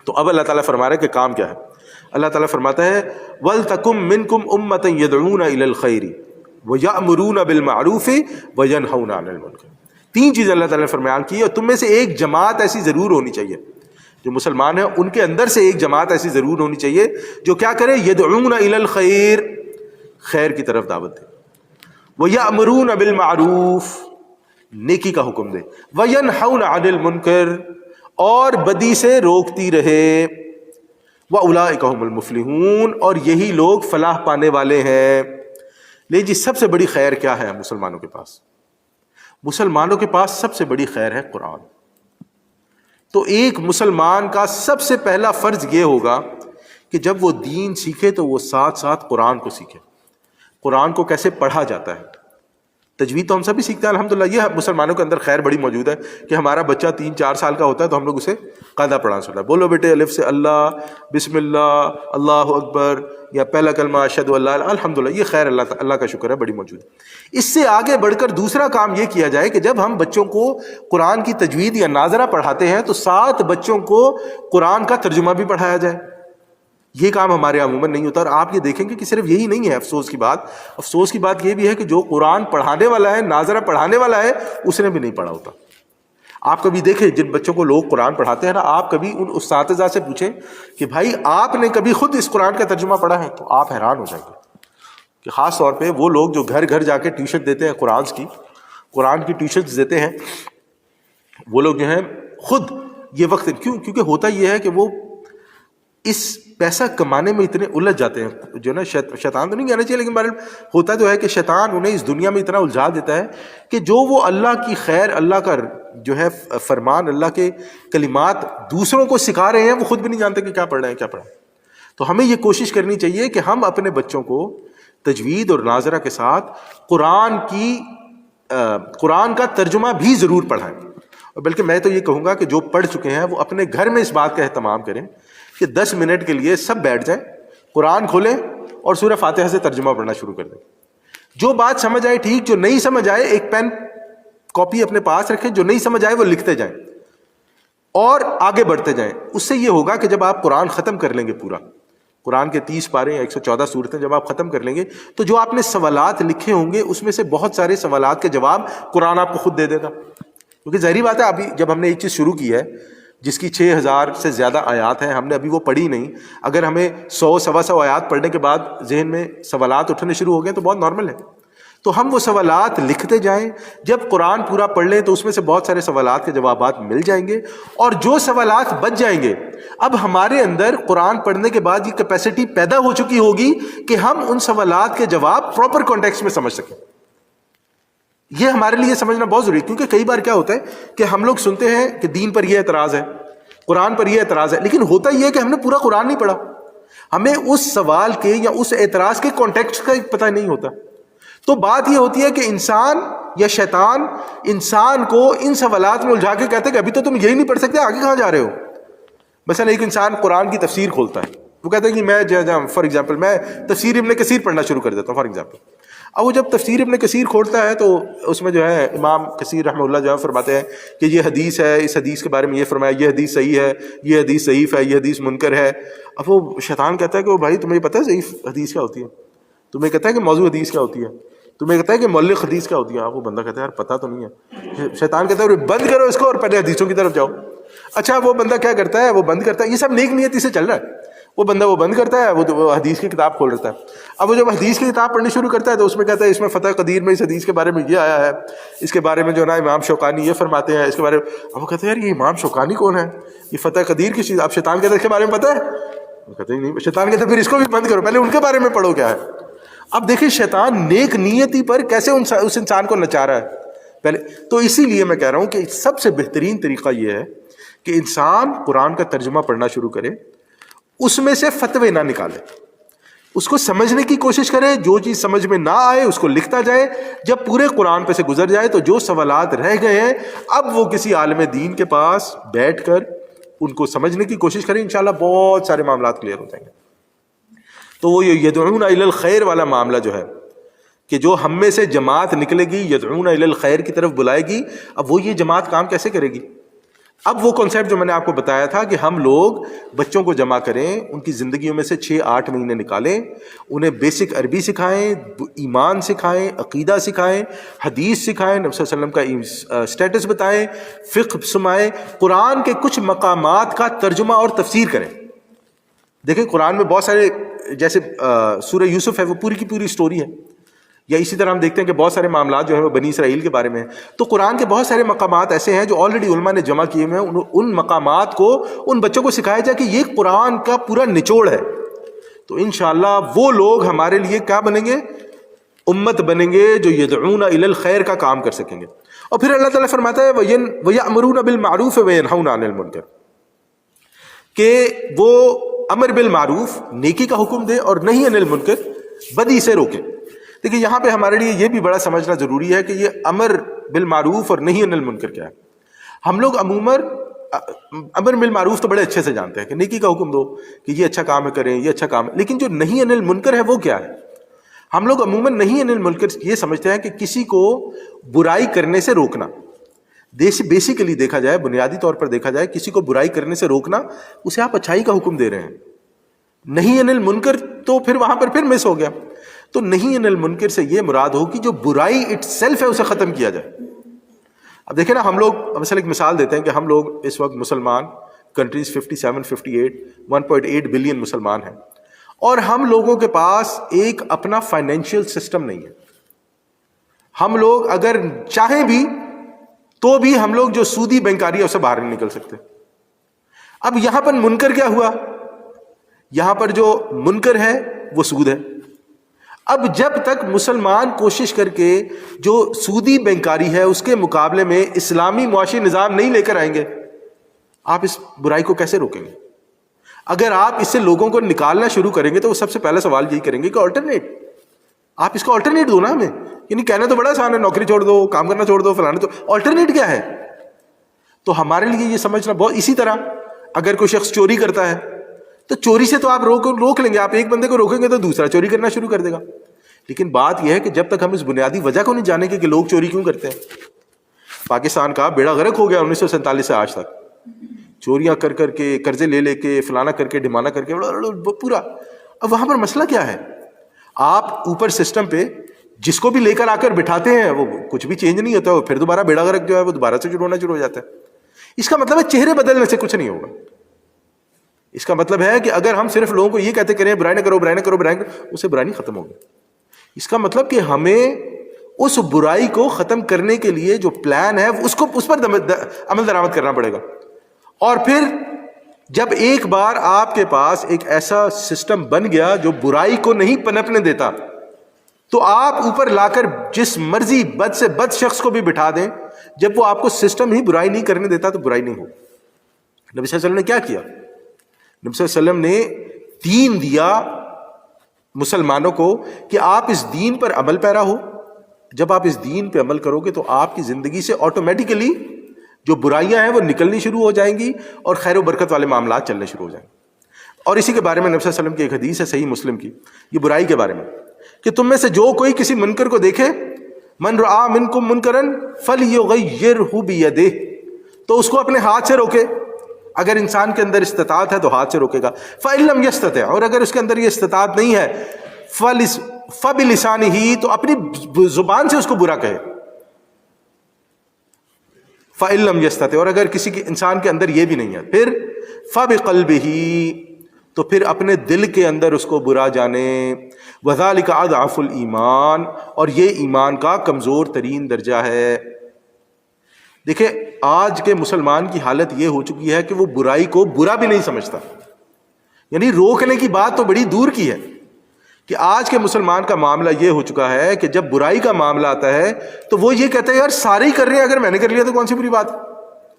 تو اب اللہ تعالیٰ فرما رہا ہے کہ کام کیا ہے. اللہ تعالیٰ فرماتا ہے وَلْتَكُمْ مِنْكُمْ أُمَّةً يَدْعُونَ إِلَى الْخَيْرِ وَيَأْمُرُونَ بِالْمَعْرُوفِ وَيَنْهَوْنَ عَنِ الْمُنكَرِ. 3 چیزیں اللہ تعالیٰ نے فرمان کی، اور تم میں سے ایک جماعت ایسی ضرور ہونی چاہیے، جو مسلمان ہیں ان کے اندر سے ایک جماعت ایسی ضرور ہونی چاہیے جو کیا کرے، يَدْعُونَ إِلَى الْخَيْرِ، خیر کی طرف دعوت دے، وَيَأْمُرُونَ بِالْمَعْرُوفِ، نیکی کا حکم دے، وَيَنْهَوْنَ عَنِ الْمُنكَرِ، اور بدی سے روکتی رہے. وَأُولَٰئِكَ هُمُ الْمُفْلِحُونَ، اور یہی لوگ فلاح پانے والے ہیں۔ لیکن جی سب سے بڑی خیر کیا ہے مسلمانوں کے پاس؟ مسلمانوں کے پاس سب سے بڑی خیر ہے قرآن۔ تو ایک مسلمان کا سب سے پہلا فرض یہ ہوگا کہ جب وہ دین سیکھے تو وہ ساتھ ساتھ قرآن کو سیکھے۔ قرآن کو کیسے پڑھا جاتا ہے، تجوید تو ہم سب بھی سیکھتے ہیں الحمدللہ۔ یہ مسلمانوں کے اندر خیر بڑی موجود ہے کہ ہمارا بچہ 3-4 سال کا ہوتا ہے تو ہم لوگ اسے قاعدہ پڑھانا سکتا ہے، بولو بیٹے الف سے اللہ، بسم اللہ، اللہ اکبر، یا پہلا کلمہ اشہد ان لا الہ، الحمدللہ یہ خیر اللہ کا شکر ہے بڑی موجود ہے۔ اس سے آگے بڑھ کر دوسرا کام یہ کیا جائے کہ جب ہم بچوں کو قرآن کی تجوید یا ناظرہ پڑھاتے ہیں تو ساتھ بچوں کو قرآن کا ترجمہ بھی پڑھایا جائے۔ یہ کام ہمارے عموماً نہیں ہوتا، اور آپ یہ دیکھیں گے کہ صرف یہی نہیں ہے افسوس کی بات یہ بھی ہے کہ جو قرآن پڑھانے والا ہے، ناظرہ پڑھانے والا ہے، اس نے بھی نہیں پڑھا ہوتا۔ آپ کبھی دیکھیں جن بچوں کو لوگ قرآن پڑھاتے ہیں نا، آپ کبھی ان اساتذہ سے پوچھیں کہ بھائی آپ نے کبھی خود اس قرآن کا ترجمہ پڑھا ہے، تو آپ حیران ہو جائیں گے کہ خاص طور پہ وہ لوگ جو گھر گھر جا کے ٹیوشن دیتے ہیں، قرآن کی ٹیوشنز دیتے ہیں، وہ لوگ جو ہیں خود یہ وقت کیونکہ ہوتا یہ ہے کہ وہ اس پیسہ کمانے میں اتنے الجھ جاتے ہیں، جو نا شیطان تو نہیں کہنا چاہیے، لیکن بہرحال ہوتا جو ہے کہ شیطان انہیں اس دنیا میں اتنا الجھا دیتا ہے کہ جو وہ اللہ کی خیر، اللہ کا جو ہے فرمان، اللہ کے کلمات دوسروں کو سکھا رہے ہیں، وہ خود بھی نہیں جانتے کہ کیا پڑھ رہے ہیں کیا پڑھا۔ تو ہمیں یہ کوشش کرنی چاہیے کہ ہم اپنے بچوں کو تجوید اور ناظرہ کے ساتھ قرآن کا ترجمہ بھی ضرور پڑھائیں، اور بلکہ میں تو یہ کہوں گا کہ جو پڑھ چکے ہیں وہ اپنے گھر میں اس بات کا اہتمام کریں کہ 10 منٹ کے لیے سب بیٹھ جائیں، قرآن کھولیں اور سورہ فاتحہ سے ترجمہ پڑھنا شروع کر دیں۔ جو بات سمجھ آئے ٹھیک، جو نہیں سمجھ آئے ایک پین کاپی اپنے پاس رکھیں، جو نہیں سمجھ آئے وہ لکھتے جائیں اور آگے بڑھتے جائیں۔ اس سے یہ ہوگا کہ جب آپ قرآن ختم کر لیں گے، پورا قرآن کے 30 پارے 114 سورتیں جب آپ ختم کر لیں گے، تو جو آپ نے سوالات لکھے ہوں گے اس میں سے بہت سارے سوالات کے جواب قرآن آپ کو خود دے دے گا۔ کیونکہ ظاہری بات ہے ابھی جب ہم نے ایک چیز شروع کی ہے جس کی 6000 سے زیادہ آیات ہیں، ہم نے ابھی وہ پڑھی نہیں، اگر ہمیں 100-125 آیات پڑھنے کے بعد ذہن میں سوالات اٹھنے شروع ہو گئے تو بہت نارمل ہے۔ تو ہم وہ سوالات لکھتے جائیں، جب قرآن پورا پڑھ لیں تو اس میں سے بہت سارے سوالات کے جوابات مل جائیں گے، اور جو سوالات بچ جائیں گے، اب ہمارے اندر قرآن پڑھنے کے بعد یہ کیپیسٹی پیدا ہو چکی ہوگی کہ ہم ان سوالات کے جواب پراپر کانٹیکسٹ میں سمجھ سکیں۔ یہ ہمارے لیے سمجھنا بہت ضروری ہے، کیونکہ کئی بار کیا ہوتا ہے کہ ہم لوگ سنتے ہیں کہ دین پر یہ اعتراض ہے، قرآن پر یہ اعتراض ہے، لیکن ہوتا یہ ہے کہ ہم نے پورا قرآن نہیں پڑھا، ہمیں اس سوال کے یا اس اعتراض کے کانٹیکسٹ کا پتہ نہیں ہوتا۔ تو بات یہ ہوتی ہے کہ انسان یا شیطان انسان کو ان سوالات میں الجھا کے کہتے ہیں کہ ابھی تو تم یہی نہیں پڑھ سکتے، آگے کہاں جا رہے ہو۔ مثلا ایک انسان قرآن کی تفسیر کھولتا ہے، وہ کہتا ہے کہ میں فار ایگزامپل میں تفسیر ابن کثیر پڑھنا شروع کر دیتا ہوں فار ایگزامپل۔ اب وہ جب تفسیر ابن کثیر کھولتا ہے تو اس میں جو ہے امام کثیر رحمہ اللہ جو ہے فرماتے ہیں کہ یہ حدیث ہے، اس حدیث کے بارے میں یہ فرمایا، یہ حدیث صحیح ہے، یہ حدیث ضعیف ہے، یہ حدیث منکر ہے۔ اب وہ شیطان کہتا ہے کہ وہ بھائی تمہیں پتہ ہے ضعیف حدیث کیا ہوتی ہے، تمہیں کہتا ہے کہ موضوع حدیث کیا ہوتی ہے، تمہیں کہتا ہے کہ معلق حدیث کیا ہوتی ہے۔ وہ بندہ کہتا ہے یار پتہ تو نہیں ہے۔ شیطان کہتا ہے بند کرو اس کو اور پہلے حدیثوں کی طرف جاؤ۔ اچھا وہ بندہ کیا کرتا ہے، وہ بند کرتا ہے، یہ سب نیک نیتی سے چل رہا ہے، وہ بندہ وہ بند کرتا ہے، وہ حدیث کی کتاب کھول لیتا ہے۔ اب وہ جب حدیث کی کتاب پڑھنی شروع کرتا ہے تو اس میں کہتا ہے اس میں فتح قدیر میں اس حدیث کے بارے میں یہ آیا ہے، اس کے بارے میں جو ہے نا امام شوکانی یہ فرماتے ہیں، اس کے بارے میں۔ اب وہ کہتے ہیں یار یہ امام شوکانی کون ہے، یہ فتح قدیر کی چیز۔ اب شیطان کہتا ہے اس کے بارے میں پتہ ہے، وہ کہتے ہیں نہیں۔ شیطان کہتا ہے پھر اس کو بھی بند کرو، پہلے ان کے بارے میں پڑھو کیا ہے۔ اب دیکھیں شیطان نیک نیتی پر کیسے اس انسان کو نچا رہا ہے پہلے۔ تو اسی لیے میں کہہ رہا ہوں کہ سب سے بہترین طریقہ یہ ہے کہ انسان قرآن کا ترجمہ پڑھنا شروع کرے، اس میں سے فتوے نہ نکالے، اس کو سمجھنے کی کوشش کرے، جو چیز سمجھ میں نہ آئے اس کو لکھتا جائے، جب پورے قرآن پہ سے گزر جائے تو جو سوالات رہ گئے ہیں اب وہ کسی عالم دین کے پاس بیٹھ کر ان کو سمجھنے کی کوشش کریں، انشاءاللہ بہت سارے معاملات کلیئر ہو جائیں گے۔ تو وہ یدعون الی الخیر والا معاملہ جو ہے کہ جو ہم میں سے جماعت نکلے گی یدعون الی الخیر کی طرف بلائے گی، اب وہ یہ جماعت کام کیسے کرے گی؟ اب وہ کانسیپٹ جو میں نے آپ کو بتایا تھا کہ ہم لوگ بچوں کو جمع کریں، ان کی زندگیوں میں سے 6-8 مہینے نکالیں، انہیں بیسک عربی سکھائیں، ایمان سکھائیں، عقیدہ سکھائیں، حدیث سکھائیں، نبی صلی اللہ علیہ وسلم کا اسٹیٹس بتائیں، فقہ سمائیں، قرآن کے کچھ مقامات کا ترجمہ اور تفسیر کریں۔ دیکھیں قرآن میں بہت سارے، جیسے سورہ یوسف ہے وہ پوری کی پوری سٹوری ہے، یا اسی طرح ہم دیکھتے ہیں کہ بہت سارے معاملات جو ہیں وہ بنی اسرائیل کے بارے میں ہیں. تو قرآن کے بہت سارے مقامات ایسے ہیں جو آلریڈی علماء نے جمع کیے ہوئے ہیں. ان مقامات کو ان بچوں کو سکھایا جائے کہ یہ قرآن کا پورا نچوڑ ہے. تو انشاءاللہ وہ لوگ ہمارے لیے کیا بنیں گے؟ امت بنیں گے جو یدعون الی الخیر کا کام کر سکیں گے. اور پھر اللہ تعالیٰ فرماتا ہے وَيَأْمُرُونَ بِالْمَعْرُوفِ وَيَنْهَوْنَ عَنِ الْمُنکَرِ، کہ وہ امر بالمعروف نیکی کا حکم دے اور نہی عن المنکر بدی سے روکے. دیکھیے یہاں پہ ہمارے لیے یہ بھی بڑا سمجھنا ضروری ہے کہ یہ امر بالمعروف اور نہی عن المنکر کیا ہے. ہم لوگ عموماً امر بالمعروف تو بڑے اچھے سے جانتے ہیں کہ نیکی کا حکم دو کہ یہ اچھا کام ہے کریں، یہ اچھا کام ہے، لیکن جو نہی عن المنکر ہے وہ کیا ہے؟ ہم لوگ عموماً نہی عن المنکر یہ سمجھتے ہیں کہ کسی کو برائی کرنے سے روکنا. بیسیکلی دیکھا جائے، بنیادی طور پر دیکھا جائے، کسی کو برائی کرنے سے روکنا، اسے آپ اچھائی کا حکم دے رہے ہیں. نہی عن المنکر تو پھر وہاں پر پھر مس ہو گیا. تو نہی عن المنکر سے یہ مراد ہو کہ جو برائی اٹ سیلف ہے اسے ختم کیا جائے. اب دیکھیں نا، ہم لوگ مثلا ایک مثال دیتے ہیں کہ ہم لوگ اس وقت مسلمان کنٹریز 57 58 1.8 بلین مسلمان ہیں، اور ہم لوگوں کے پاس ایک اپنا فائنینشیل سسٹم نہیں ہے. ہم لوگ اگر چاہیں بھی تو بھی ہم لوگ جو سودی بینکاری ہے اسے باہر نہیں نکل سکتے. اب یہاں پر منکر کیا ہوا؟ یہاں پر جو منکر ہے وہ سود ہے. اب جب تک مسلمان کوشش کر کے جو سودی بینکاری ہے اس کے مقابلے میں اسلامی معاشی نظام نہیں لے کر آئیں گے، آپ اس برائی کو کیسے روکیں گے؟ اگر آپ اس سے لوگوں کو نکالنا شروع کریں گے تو وہ سب سے پہلا سوال یہی کریں گے کہ آلٹرنیٹ، آپ اس کا آلٹرنیٹ دو نا ہمیں. یعنی کہنا تو بڑا آسان ہے، نوکری چھوڑ دو، کام کرنا چھوڑ دو، فلانا، تو آلٹرنیٹ کیا ہے؟ تو ہمارے لیے یہ سمجھنا بہت. اسی طرح اگر کوئی شخص چوری کرتا ہے تو چوری سے تو آپ روک لیں گے، آپ ایک بندے کو روکیں گے تو دوسرا چوری کرنا شروع کر دے گا. لیکن بات یہ ہے کہ جب تک ہم اس بنیادی وجہ کو نہیں جانیں گے کہ لوگ چوری کیوں کرتے ہیں. پاکستان کا بیڑا غرق ہو گیا 1947 سے آج تک، چوریاں کر کر کے، قرضے لے کے، فلانا کر کے، ڈھمانا کر کے پورا. اب وہاں پر مسئلہ کیا ہے؟ آپ اوپر سسٹم پہ جس کو بھی لے کر آ کر بٹھاتے ہیں وہ کچھ بھی چینج نہیں ہوتا، وہ پھر دوبارہ بیڑا غرق جو ہے وہ دوبارہ سے ہونا شروع ہو جاتا ہے. اس کا مطلب ہے چہرے بدلنے سے کچھ نہیں ہوگا. اس کا مطلب ہے کہ اگر ہم صرف لوگوں کو یہ کہتے کریں برائی نہ کرو، برائی نہ کرو، برائی نہ کرو، اس سے برائی نہیں ختم ہوگی. اس کا مطلب کہ ہمیں اس برائی کو ختم کرنے کے لیے جو پلان ہے اس پر عمل درآمد کرنا پڑے گا. اور پھر جب ایک بار آپ کے پاس ایک ایسا سسٹم بن گیا جو برائی کو نہیں پنپنے دیتا، تو آپ اوپر لا کر جس مرضی بد سے بد شخص کو بھی بٹھا دیں، جب وہ آپ کو سسٹم ہی برائی نہیں کرنے دیتا تو برائی نہیں ہوگی. نبی صلی اللہ علیہ وسلم نے کیا کیا؟ نبی صلی اللہ علیہ وسلم نے دین دیا مسلمانوں کو کہ آپ اس دین پر عمل پیرا ہو. جب آپ اس دین پہ عمل کرو گے تو آپ کی زندگی سے آٹومیٹیکلی جو برائیاں ہیں وہ نکلنی شروع ہو جائیں گی اور خیر و برکت والے معاملات چلنے شروع ہو جائیں گے. اور اسی کے بارے میں نبی صلی اللہ علیہ وسلم کی ایک حدیث ہے صحیح مسلم کی، یہ برائی کے بارے میں، کہ تم میں سے جو کوئی کسی منکر کو دیکھے، من رعا منکم منکرن فلیغیرہ بیدہ، تو اس کو اپنے ہاتھ سے روکے. اگر انسان کے اندر استطاعت ہے تو ہاتھ سے روکے گا. فإن لم یستطع، اور اگر اس کے اندر یہ استطاعت نہیں ہے، فبلسانہ، تو اپنی زبان سے اس کو برا کہے. فإن لم یستطع، اور اگر کسی انسان کے اندر یہ بھی نہیں ہے، پھر فبقلبہ، تو پھر اپنے دل کے اندر اس کو برا جانے. وذالک اضعف الایمان، اور یہ ایمان کا کمزور ترین درجہ ہے. دیکھیں آج کے مسلمان کی حالت یہ ہو چکی ہے کہ وہ برائی کو برا بھی نہیں سمجھتا. یعنی روکنے کی بات تو بڑی دور کی ہے، کہ آج کے مسلمان کا معاملہ یہ ہو چکا ہے کہ جب برائی کا معاملہ آتا ہے تو وہ یہ کہتا ہے یار سارے ہی کر رہے ہیں، اگر میں نے کر لیا تو کون سی بری بات ہے.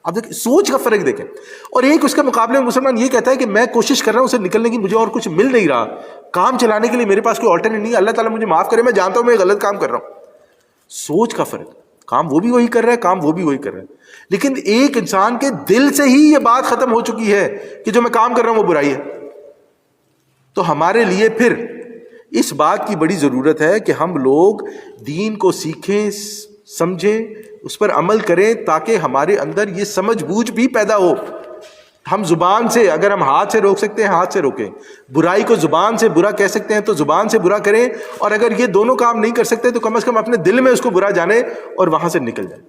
اب دیکھیں سوچ کا فرق دیکھیں. اور ایک اس کے مقابلے میں مسلمان یہ کہتا ہے کہ میں کوشش کر رہا ہوں اسے نکلنے کی، مجھے اور کچھ مل نہیں رہا، کام چلانے کے لیے میرے پاس کوئی آلٹرنیٹ نہیں ہے، اللہ تعالیٰ مجھے معاف کرے، میں جانتا ہوں میں غلط کام کر رہا ہوں. سوچ کا فرق، کام وہ بھی وہی کر رہا ہے، کام وہ بھی وہی کر رہا ہے، لیکن ایک انسان کے دل سے ہی یہ بات ختم ہو چکی ہے کہ جو میں کام کر رہا ہوں وہ برائی ہے. تو ہمارے لیے پھر اس بات کی بڑی ضرورت ہے کہ ہم لوگ دین کو سیکھیں، سمجھیں، اس پر عمل کریں، تاکہ ہمارے اندر یہ سمجھ بوجھ بھی پیدا ہو. ہم زبان سے، اگر ہم ہاتھ سے روک سکتے ہیں ہاتھ سے روکیں، برائی کو زبان سے برا کہہ سکتے ہیں تو زبان سے برا کریں، اور اگر یہ دونوں کام نہیں کر سکتے تو کم از کم اپنے دل میں اس کو برا جانیں اور وہاں سے نکل جائیں،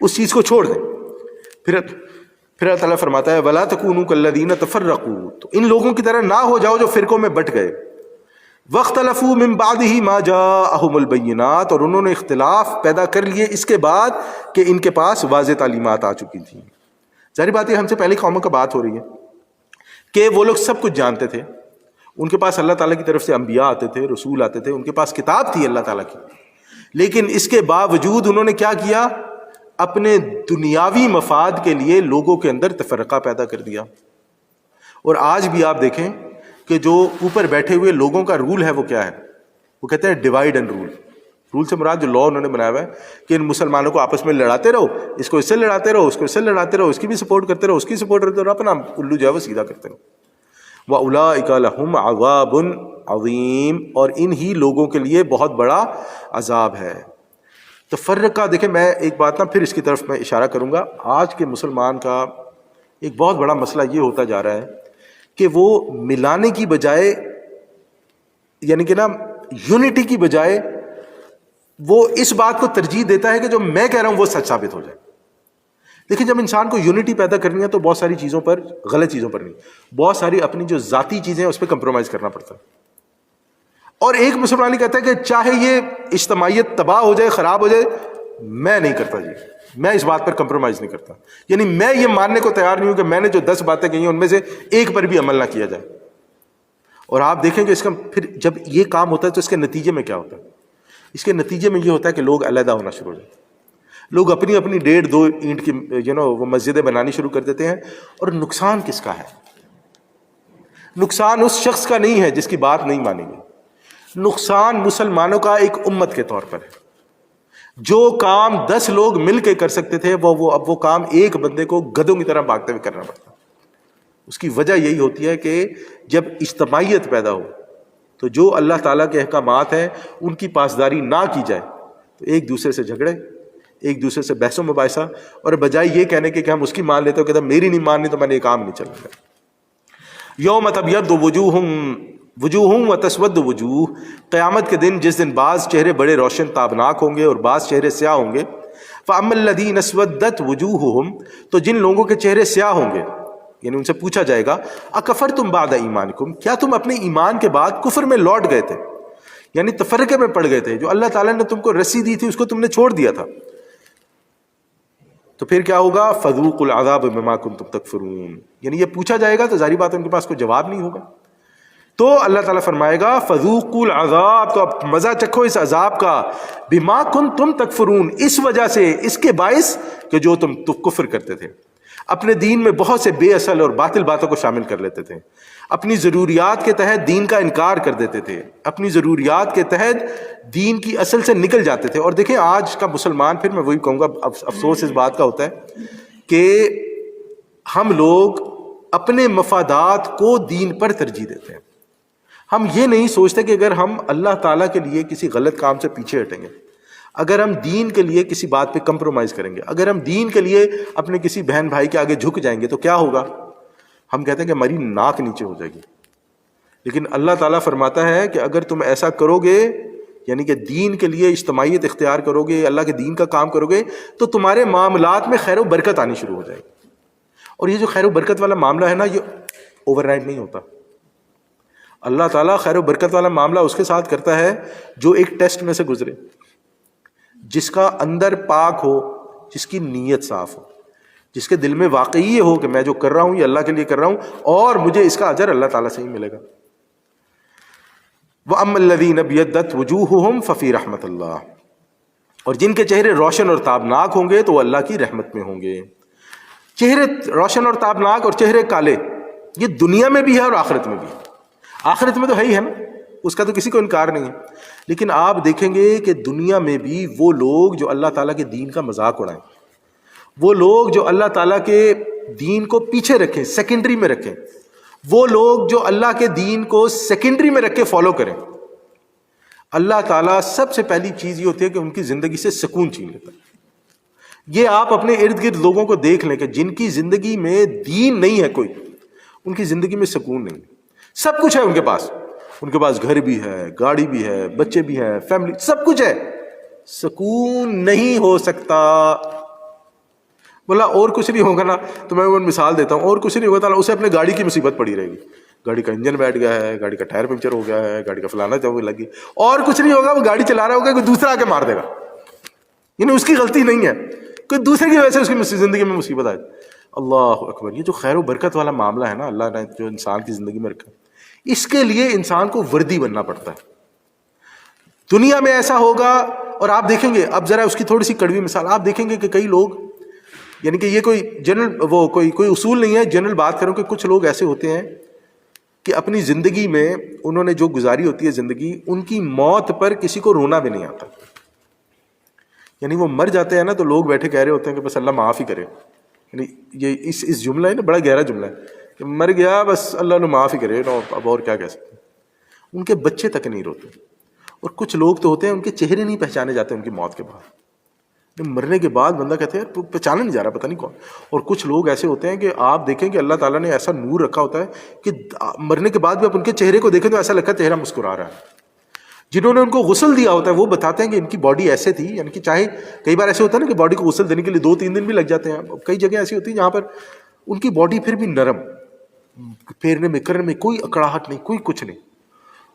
اس چیز کو چھوڑ دیں. پھر اللہ تعالیٰ فرماتا ہے وَلَا تَكُونُوا كَالَّذِينَ تَفَرَّقُوا، تو ان لوگوں کی طرح نہ ہو جاؤ جو فرقوں میں بٹ گئے. وَاخْتَلَفُوا مِن بَعْدِهِ مَا جَاءَهُمُ الْبَيِّنَاتُ، اور انہوں نے اختلاف پیدا کر لیے اس کے بعد کہ ان کے پاس واضح تعلیمات آ چکی تھیں۔ ظاہر بات ہے ہم سے پہلے قوموں کا بات ہو رہی ہے کہ وہ لوگ سب کچھ جانتے تھے، ان کے پاس اللہ تعالیٰ کی طرف سے انبیاء آتے تھے، رسول آتے تھے، ان کے پاس کتاب تھی اللہ تعالیٰ کی، لیکن اس کے باوجود انہوں نے کیا کیا؟ اپنے دنیاوی مفاد کے لیے لوگوں کے اندر تفرقہ پیدا کر دیا۔ اور آج بھی آپ دیکھیں کہ جو اوپر بیٹھے ہوئے لوگوں کا رول ہے وہ کیا ہے؟ وہ کہتے ہیں ڈیوائڈ اینڈ رول۔ رول سے مراد جو لا انہوں نے بنایا ہوا ہے کہ ان مسلمانوں کو آپس میں لڑاتے رہو، اس کو اس سے لڑاتے رہو، اس کو اس سے لڑاتے رہو، اس کی بھی سپورٹ کرتے رہو، اس کی سپورٹ کرتے رہو، اپنا الو جو ہے وہ سیدھا کرتے رہو۔ وَأُولَٰئِكَ لَهُمْ عَذَابٌ عَظِيمٌ، اور ان ہی لوگوں کے لیے بہت بڑا عذاب ہے۔ تفرقہ، دیکھیں میں ایک بات نا پھر اس کی طرف میں اشارہ کروں گا، آج کے مسلمان کا ایک بہت بڑا مسئلہ یہ ہوتا جا رہا ہے کہ وہ ملانے کی بجائے، یعنی کہ نا یونٹی کی بجائے وہ اس بات کو ترجیح دیتا ہے کہ جو میں کہہ رہا ہوں وہ سچ ثابت ہو جائے۔ لیکن جب انسان کو یونٹی پیدا کرنی ہے تو بہت ساری چیزوں پر، غلط چیزوں پر نہیں، بہت ساری اپنی جو ذاتی چیزیں ہیں اس پہ کمپرومائز کرنا پڑتا ہے۔ اور ایک مسلمان کہتا ہے کہ چاہے یہ اجتماعیت تباہ ہو جائے، خراب ہو جائے، میں نہیں کرتا جی، میں اس بات پر کمپرومائز نہیں کرتا، یعنی میں یہ ماننے کو تیار نہیں ہوں کہ میں نے جو 10 باتیں کہی ہیں ان میں سے ایک پر بھی عمل نہ کیا جائے۔ اور آپ دیکھیں کہ اس کا پھر جب یہ کام ہوتا ہے تو اس کے نتیجے میں کیا ہوتا ہے؟ اس کے نتیجے میں یہ ہوتا ہے کہ لوگ علیحدہ ہونا شروع ہو جاتے ہیں، لوگ اپنی اپنی 1.5-2 اینٹ کی وہ مسجدیں بنانی شروع کر دیتے ہیں۔ اور نقصان کس کا ہے؟ نقصان اس شخص کا نہیں ہے جس کی بات نہیں مانی گئی، نقصان مسلمانوں کا ایک امت کے طور پر ہے۔ جو کام 10 لوگ مل کے کر سکتے تھے اب وہ کام ایک بندے کو گدھوں کی طرح بھاگتے ہوئے کرنا پڑتا ہے۔ اس کی وجہ یہی ہوتی ہے کہ جب اجتماعیت پیدا ہو تو جو اللہ تعالیٰ کے احکامات ہیں ان کی پاسداری نہ کی جائے تو ایک دوسرے سے جھگڑے، ایک دوسرے سے بحث و مباحثہ، اور بجائے یہ کہنے کے کہ ہم اس کی مان لیتے ہو کہ میری نہیں ماننی تو میں نے یہ کام نہیں چلنے گا۔ یوم تبیض وجوہ وتسود وجوہ، قیامت کے دن جس دن بعض چہرے بڑے روشن تابناک ہوں گے اور بعض چہرے سیاہ ہوں گے۔ فَأَمَّا الَّذِينَ اسْوَدَّتْ وُجُوهُهُمْ، تو جن لوگوں کے چہرے سیاہ ہوں گے، یعنی ان سے پوچھا جائے گا اکفرتم بعد ایمانکم، کیا تم اپنے ایمان کے بعد کفر میں لوٹ گئے تھے، یعنی تفرقے میں پڑ گئے تھے، جو اللہ تعالیٰ نے تم کو رسی دی تھی اس کو تم نے چھوڑ دیا تھا، تو پھر کیا ہوگا؟ فَذُوقُوا الْعَذَابَ بِمَا كُنتُمْ تَكْفُرُونَ، یعنی یہ پوچھا جائے گا تو ظاہری بات ہے ان کے پاس کوئی جواب نہیں ہوگا، تو اللہ تعالیٰ فرمائے گا فَذُوقُوا الْعَذَابَ، تو اب مزہ چکھو اس عذاب کا، بِمَا كُنتُمْ تَكْفُرُونَ، اس وجہ سے، اس کے باعث کہ جو تم کفر کرتے تھے، اپنے دین میں بہت سے بے اصل اور باطل باتوں کو شامل کر لیتے تھے، اپنی ضروریات کے تحت دین کا انکار کر دیتے تھے، اپنی ضروریات کے تحت دین کی اصل سے نکل جاتے تھے۔ اور دیکھیں آج کا مسلمان، پھر میں وہی کہوں گا، افسوس اس بات کا ہوتا ہے کہ ہم لوگ اپنے مفادات کو دین پر ترجیح دیتے ہیں۔ ہم یہ نہیں سوچتے کہ اگر ہم اللہ تعالیٰ کے لیے کسی غلط کام سے پیچھے ہٹیں گے، اگر ہم دین کے لیے کسی بات پہ کمپرومائز کریں گے، اگر ہم دین کے لیے اپنے کسی بہن بھائی کے آگے جھک جائیں گے تو کیا ہوگا؟ ہم کہتے ہیں کہ ہماری ناک نیچے ہو جائے گی، لیکن اللہ تعالیٰ فرماتا ہے کہ اگر تم ایسا کرو گے، یعنی کہ دین کے لیے اجتماعیت اختیار کرو گے، اللہ کے دین کا کام کرو گے، تو تمہارے معاملات میں خیر و برکت آنی شروع ہو جائے گی۔ اور یہ جو خیر و برکت والا معاملہ ہے نا، یہ اوور نائٹ نہیں ہوتا۔ اللہ تعالیٰ خیر و برکت والا معاملہ اس کے ساتھ کرتا ہے جو ایک ٹیسٹ میں سے گزرے، جس کا اندر پاک ہو، جس کی نیت صاف ہو، جس کے دل میں واقعی یہ ہو کہ میں جو کر رہا ہوں یہ اللہ کے لیے کر رہا ہوں اور مجھے اس کا اجر اللہ تعالیٰ سے ہی ملے گا۔ وَأَمَّا الَّذِينَ ابْيَضَّتْ وُجُوهُهُمْ فَفِي رَحْمَةِ اللَّهِ، اور جن کے چہرے روشن اور تابناک ہوں گے تو وہ اللہ کی رحمت میں ہوں گے۔ چہرے روشن اور تابناک اور چہرے کالے، یہ دنیا میں بھی ہے اور آخرت میں بھی ہے۔ آخرت میں تو ہے ہی ہے نا، اس کا تو کسی کو انکار نہیں ہے، لیکن آپ دیکھیں گے کہ دنیا میں بھی وہ لوگ جو اللہ تعالیٰ کے دین کا مذاق اڑائیں، وہ لوگ جو اللہ تعالیٰ کے دین کو پیچھے رکھیں، سیکنڈری میں رکھیں، وہ لوگ جو اللہ کے دین کو سیکنڈری میں رکھ کے فالو کریں، اللہ تعالیٰ سب سے پہلی چیز یہ ہوتی ہے کہ ان کی زندگی سے سکون چھین لیتا ہے۔ یہ آپ اپنے ارد گرد لوگوں کو دیکھ لیں کہ جن کی زندگی میں دین نہیں ہے کوئی، ان کی زندگی میں سکون نہیں، سب کچھ ہے ان کے پاس گھر بھی ہے، گاڑی بھی ہے، بچے بھی ہیں، فیملی، سب کچھ ہے، سکون نہیں ہو سکتا۔ بولا اور کچھ نہیں ہوگا نا تو میں وہ مثال دیتا ہوں، اور کچھ نہیں ہوگا تعالیٰ اسے اپنے گاڑی کی مصیبت پڑی رہے گی، گاڑی کا انجن بیٹھ گیا ہے، گاڑی کا ٹائر پنکچر ہو گیا ہے، گاڑی کا فلانا جب لگی، اور کچھ نہیں ہوگا، وہ گاڑی چلا رہا ہوگا کوئی دوسرا آ کے مار دے گا، یعنی اس کی غلطی نہیں ہے، کوئی دوسرے کی وجہ سے اس کی زندگی میں مصیبت آئے۔ اللہ اکبر، یہ جو خیر و برکت والا معاملہ ہے نا اللہ نے جو انسان کی زندگی میں رکھا، اس کے لیے انسان کو وردی بننا پڑتا ہے۔ دنیا میں ایسا ہوگا، اور آپ دیکھیں گے، اب ذرا اس کی تھوڑی سی کڑوی مثال، آپ دیکھیں گے کہ کئی لوگ، یعنی کہ یہ کوئی جنرل وہ کوئی اصول نہیں ہے، جنرل بات کروں کہ کچھ لوگ ایسے ہوتے ہیں کہ اپنی زندگی میں انہوں نے جو گزاری ہوتی ہے زندگی، ان کی موت پر کسی کو رونا بھی نہیں آتا، یعنی وہ مر جاتے ہیں نا تو لوگ بیٹھے کہہ رہے ہوتے ہیں کہ بس اللہ معاف ہی کرے، یعنی یہ اس جملہ ہے نا، بڑا گہرا جملہ ہے کہ مر گیا بس اللہ نے معاف ہی کرے، اب اور کیا کہہ سکتے ہیں۔ ان کے بچے تک نہیں روتے، اور کچھ لوگ تو ہوتے ہیں ان کے چہرے نہیں پہچانے جاتے ان کی موت کے بعد، مرنے کے بعد بندہ کہتے ہیں پہچانا نہیں جا رہا، پتہ نہیں کون۔ اور کچھ لوگ ایسے ہوتے ہیں کہ آپ دیکھیں کہ اللہ تعالیٰ نے ایسا نور رکھا ہوتا ہے کہ مرنے کے بعد بھی آپ ان کے چہرے کو دیکھیں تو ایسا لگتا ہے چہرہ مسکرا رہا ہے۔ جنہوں نے ان کو غسل دیا ہوتا ہے وہ بتاتے ہیں کہ ان کی باڈی ایسے تھی، یعنی کہ چاہے کئی بار ایسے ہوتا ہے نا کہ باڈی کو غسل دینے کے لیے 2-3 دن بھی لگ جاتے ہیں، کئی جگہ ایسی ہوتی ہیں جہاں پر ان کی باڈی پھر بھی نرم، پھیرنے میں کرنے میں کوئی اکڑاہٹ نہیں، کوئی کچھ نہیں۔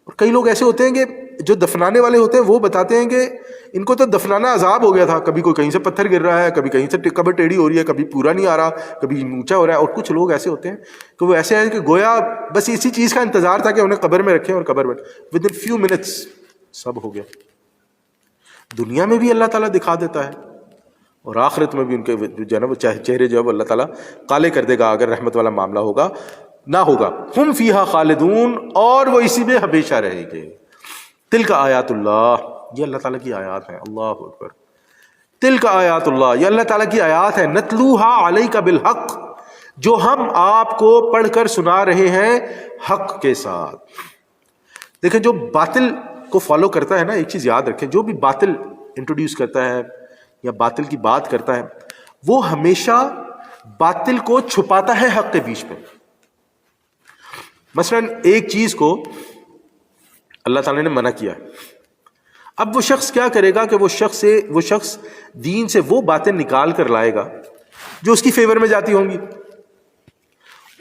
اور کئی لوگ ایسے ہوتے ہیں کہ جو دفنانے والے ہوتے ہیں وہ بتاتے ہیں کہ ان کو تو دفنانا عذاب ہو گیا تھا، کبھی کوئی کہیں سے پتھر گر رہا ہے، کبھی کہیں سے قبر ٹیڑھی ہو رہی ہے، کبھی پورا نہیں آ رہا، کبھی اونچا ہو رہا ہے۔ اور کچھ لوگ ایسے ہوتے ہیں کہ وہ ایسے ہیں کہ گویا بس اسی چیز کا انتظار تھا کہ انہیں قبر میں رکھیں، اور قبر میں ود ان فیو منٹس سب ہو گیا۔ دنیا میں بھی اللہ تعالیٰ دکھا دیتا ہے، اور آخرت میں بھی ان کے جو ہے نا وہ چہرے جو ہے وہ اللہ تعالیٰ کالے کر دے گا اگر رحمت والا معاملہ ہوگا نہ ہوگا۔ ہم فیہا خالدون، اور وہ اسی میں ہمیشہ رہیں گے۔ تلک آیات اللہ، یہ اللہ تعالیٰ کی آیات ہیں، اللہ اکبر۔ تلک آیات اللہ، یہ اللہ تعالیٰ کی آیات ہیں، نتلوہا علیک بالحق، جو ہم آپ کو پڑھ کر سنا رہے ہیں حق کے ساتھ۔ دیکھیں جو باطل کو فالو کرتا ہے نا، ایک چیز یاد رکھیں، جو بھی باطل انٹروڈیوس کرتا ہے یا باطل کی بات کرتا ہے وہ ہمیشہ باطل کو چھپاتا ہے حق کے بیچ میں۔ مثلا ایک چیز کو اللہ تعالیٰ نے منع کیا ہے، اب وہ شخص کیا کرے گا کہ وہ شخص دین سے وہ باتیں نکال کر لائے گا جو اس کی فیور میں جاتی ہوں گی،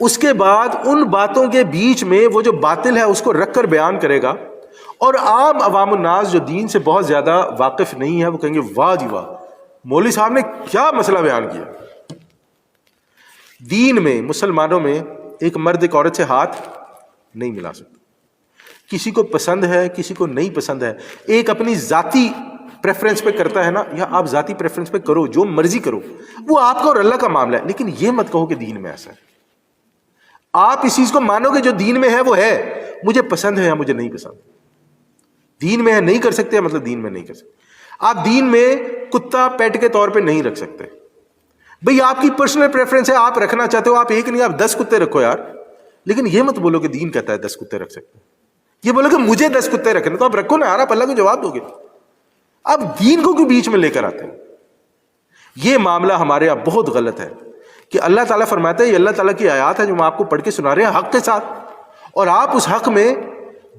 اس کے بعد ان باتوں کے بیچ میں وہ جو باطل ہے اس کو رکھ کر بیان کرے گا، اور عام عوام الناس جو دین سے بہت زیادہ واقف نہیں ہے وہ کہیں گے واہ جی واہ، مولوی صاحب نے کیا مسئلہ بیان کیا۔ دین میں مسلمانوں میں ایک مرد ایک عورت سے ہاتھ نہیں ملا سکتا، کسی کو پسند ہے کسی کو نہیں پسند ہے، ایک اپنی ذاتی پریفرنس پہ کرتا ہے نا، یا آپ ذاتی پریفرنس پہ کرو جو مرضی کرو، وہ آپ کا اور اللہ کا معاملہ ہے، لیکن یہ مت کہو کہ دین میں ایسا ہے۔ آپ اس چیز کو مانو کہ جو دین میں ہے وہ ہے، مجھے پسند ہے یا مجھے نہیں پسند، دین میں ہے نہیں کر سکتے مطلب دین میں نہیں کر سکتے۔ آپ دین میں کتا پیٹ کے طور پہ نہیں رکھ سکتے، بھئی آپ کی پرسنل پریفرنس ہے، آپ رکھنا چاہتے ہو، آپ ایک نہیں آپ 10 کتے رکھو یار، لیکن یہ مت بولو کہ دین کہتا ہے 10 کتے رکھ سکتے، یہ بولو کہ مجھے 10 کتے رکھنے، تو آپ رکھو نا یار، آپ اللہ کو جواب دو گے، آپ دین کو کیوں بیچ میں لے کر آتے ہیں؟ یہ معاملہ ہمارے یہاں بہت غلط ہے کہ اللہ تعالیٰ فرماتا ہے یہ اللہ تعالیٰ کی آیات ہے جو ہم آپ کو پڑھ کے سنا رہے ہیں حق کے ساتھ، اور آپ اس حق میں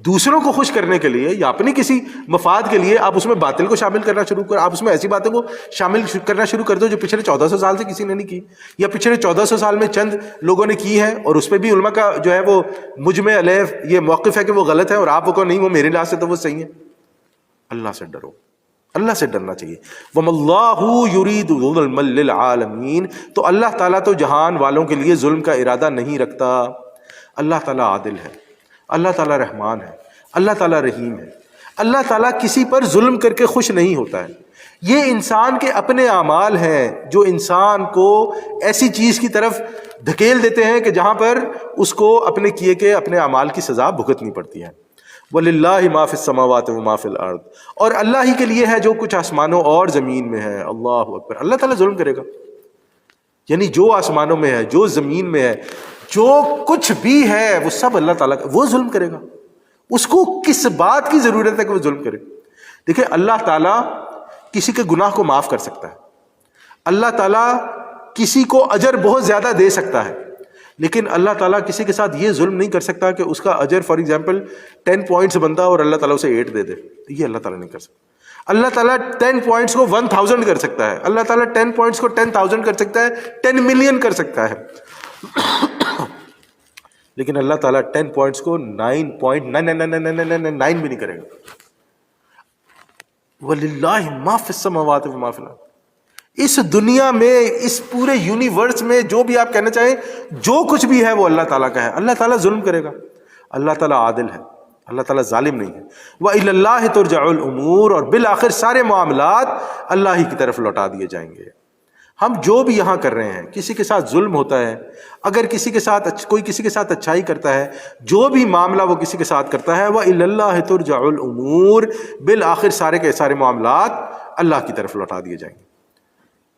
دوسروں کو خوش کرنے کے لیے یا اپنی کسی مفاد کے لیے آپ اس میں باطل کو شامل کرنا شروع کر، آپ اس میں ایسی باتوں کو شامل کرنا شروع کر دو جو پچھلے 1400 سال سے کسی نے نہیں کی، یا پچھلے 1400 سال میں چند لوگوں نے کی ہیں، اور اس پہ بھی علماء کا جو ہے وہ مجمع علیہ یہ موقف ہے کہ وہ غلط ہے، اور آپ وہ کو نہیں وہ میرے لحاظ سے تو وہ صحیح ہے۔ اللہ سے ڈرو، اللہ سے ڈرنا چاہیے۔ وَمَا اللَّهُ يُرِيدُ ظُلْمًا لِّلْعَالَمِينَ، تو اللہ تعالیٰ تو جہان والوں کے لیے ظلم کا ارادہ نہیں رکھتا۔ اللہ تعالیٰ عادل ہے، اللہ تعالیٰ رحمان ہے، اللہ تعالیٰ رحیم ہے، اللہ تعالیٰ کسی پر ظلم کر کے خوش نہیں ہوتا ہے۔ یہ انسان کے اپنے اعمال ہیں جو انسان کو ایسی چیز کی طرف دھکیل دیتے ہیں کہ جہاں پر اس کو اپنے کیے کے اپنے اعمال کی سزا بھگتنی پڑتی ہے۔ وَلِلَّهِ مَا فِي السَّمَاوَاتِ وَمَا فِي الْأَرْضِ، اور اللہ ہی کے لیے ہے جو کچھ آسمانوں اور زمین میں ہے۔ اللہ اکبر، اللہ تعالیٰ ظلم کرے گا، یعنی جو آسمانوں میں ہے جو زمین میں ہے جو کچھ بھی ہے وہ سب اللہ تعالیٰ وہ ظلم کرے گا۔ اس کو کس بات کی ضرورت ہے کہ وہ ظلم کرے؟ دیکھیں اللہ تعالیٰ کسی کے گناہ کو معاف کر سکتا ہے، اللہ تعالیٰ کسی کو اجر بہت زیادہ دے سکتا ہے، لیکن اللہ تعالیٰ کسی کے ساتھ یہ ظلم نہیں کر سکتا کہ اس کا اجر فار ایگزامپل 10 پوائنٹس بنتا اور اللہ تعالیٰ اسے 8 دے دے، یہ اللہ تعالیٰ نہیں کر سکتا۔ اللہ تعالیٰ 10 پوائنٹس کو 1000 کر سکتا ہے، اللہ تعالیٰ 10 پوائنٹس کو 10,000 کر سکتا ہے، 10 ملین کر سکتا ہے، لیکن اللہ تعالیٰ 10 پوائنٹس کو 9.99999 بھی نہیں کرے گا۔ وَلِلَّهِ مَا فِي السَّمَاوَاتِ وَمَا فِي الْأَرْضِ۔ اس دنیا میں، اس پورے یونیورس میں جو بھی آپ کہنا چاہیں، جو کچھ بھی ہے وہ اللہ تعالیٰ کا ہے۔ اللہ تعالیٰ ظلم کرے گا؟ اللہ تعالیٰ عادل ہے، اللہ تعالیٰ ظالم نہیں ہے۔ وَإِلَى اللَّهِ تُرْجَعُ الْأُمُورُ، اور بالآخر سارے معاملات اللہ ہی کی طرف لوٹا دیے جائیں گے۔ ہم جو بھی یہاں کر رہے ہیں، کسی کے ساتھ ظلم ہوتا ہے، اگر کسی کے ساتھ کوئی کسی کے ساتھ اچھائی کرتا ہے، جو بھی معاملہ وہ کسی کے ساتھ کرتا ہے، وَإِلَى اللَّهِ تُرْجَعُ الْأُمُورُ، بالآخر سارے کے سارے معاملات اللہ کی طرف لوٹا دیے جائیں گے۔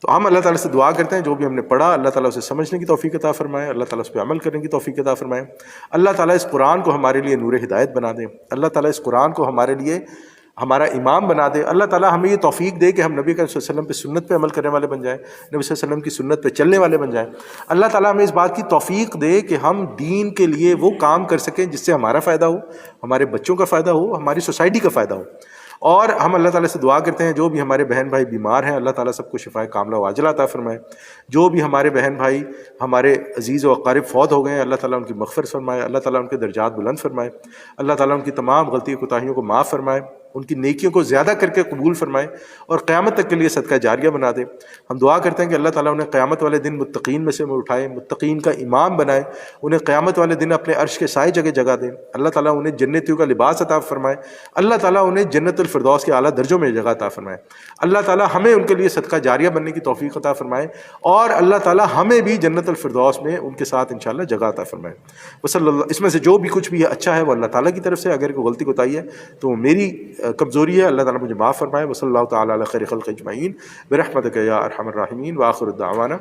تو ہم اللہ تعالیٰ سے دعا کرتے ہیں جو بھی ہم نے پڑھا اللہ تعالیٰ اسے سمجھنے کی توفیق عطا فرمائے، اللہ تعالیٰ اس پہ عمل کرنے کی توفیق عطا فرمائے، اللہ تعالیٰ اس قرآن کو ہمارے لیے نور ہدایت بنا دے، اللہ تعالیٰ اس قرآن کو ہمارے لیے ہمارا امام بنا دے، اللہ تعالیٰ ہمیں یہ توفیق دے کہ ہم نبی کریم صلی اللہ علیہ وسلم پہ سنت پہ عمل کرنے والے بن جائیں، نبی صلی اللہ علیہ وسلم کی سنت پہ چلنے والے بن جائیں، اللہ تعالیٰ ہمیں اس بات کی توفیق دے کہ ہم دین کے لیے وہ کام کر سکیں جس سے ہمارا فائدہ ہو، ہمارے بچوں کا فائدہ ہو، ہماری سوسائٹی کا فائدہ ہو۔ اور ہم اللہ تعالیٰ سے دعا کرتے ہیں جو بھی ہمارے بہن بھائی بیمار ہیں اللہ تعالیٰ سب کو شفائے کاملہ و عاجلہ عطا فرمائے، جو بھی ہمارے بہن بھائی ہمارے عزیز و اقارب فوت ہو گئے ہیں اللہ تعالیٰ ان کی مغفرت فرمائے، اللہ تعالیٰ ان کے درجات بلند فرمائے، اللہ تعالیٰ ان کی تمام غلطی کوتاہیوں کو معاف فرمائے، ان کی نیکیوں کو زیادہ کر کے قبول فرمائے اور قیامت تک کے لیے صدقہ جاریہ بنا دے۔ ہم دعا کرتے ہیں کہ اللہ تعالیٰ انہیں قیامت والے دن متقین میں سے اٹھائے، متقین کا امام بنائے، انہیں قیامت والے دن اپنے عرش کے سائے جگہ دے، اللہ تعالیٰ انہیں جنتیوں کا لباس عطا فرمائے، اللہ تعالیٰ انہیں جنت الفردوس کے اعلیٰ درجوں میں جگہ عطا فرمائے، اللہ تعالیٰ ہمیں ان کے لیے صدقہ جاریہ بننے کی توفیق عطا فرمائے اور اللہ تعالیٰ ہمیں بھی جنت الفردوس میں ان کے ساتھ انشاءاللہ جگہ عطا فرمائے۔ وصلی اللہ، اس میں سے جو بھی کچھ بھی ہے اچھا ہے وہ اللہ تعالیٰ کی طرف سے، اگر کوئی غلطی کوتاہی ہے تو وہ میری کمزوری ہے، اللہ تعالیٰ مجھے معاف فرمائے۔ وصلی اللہ تعالیٰ علی خیر خلق اجمعین برحمتک یا ارحم الراحمین، وآخر الدعوانا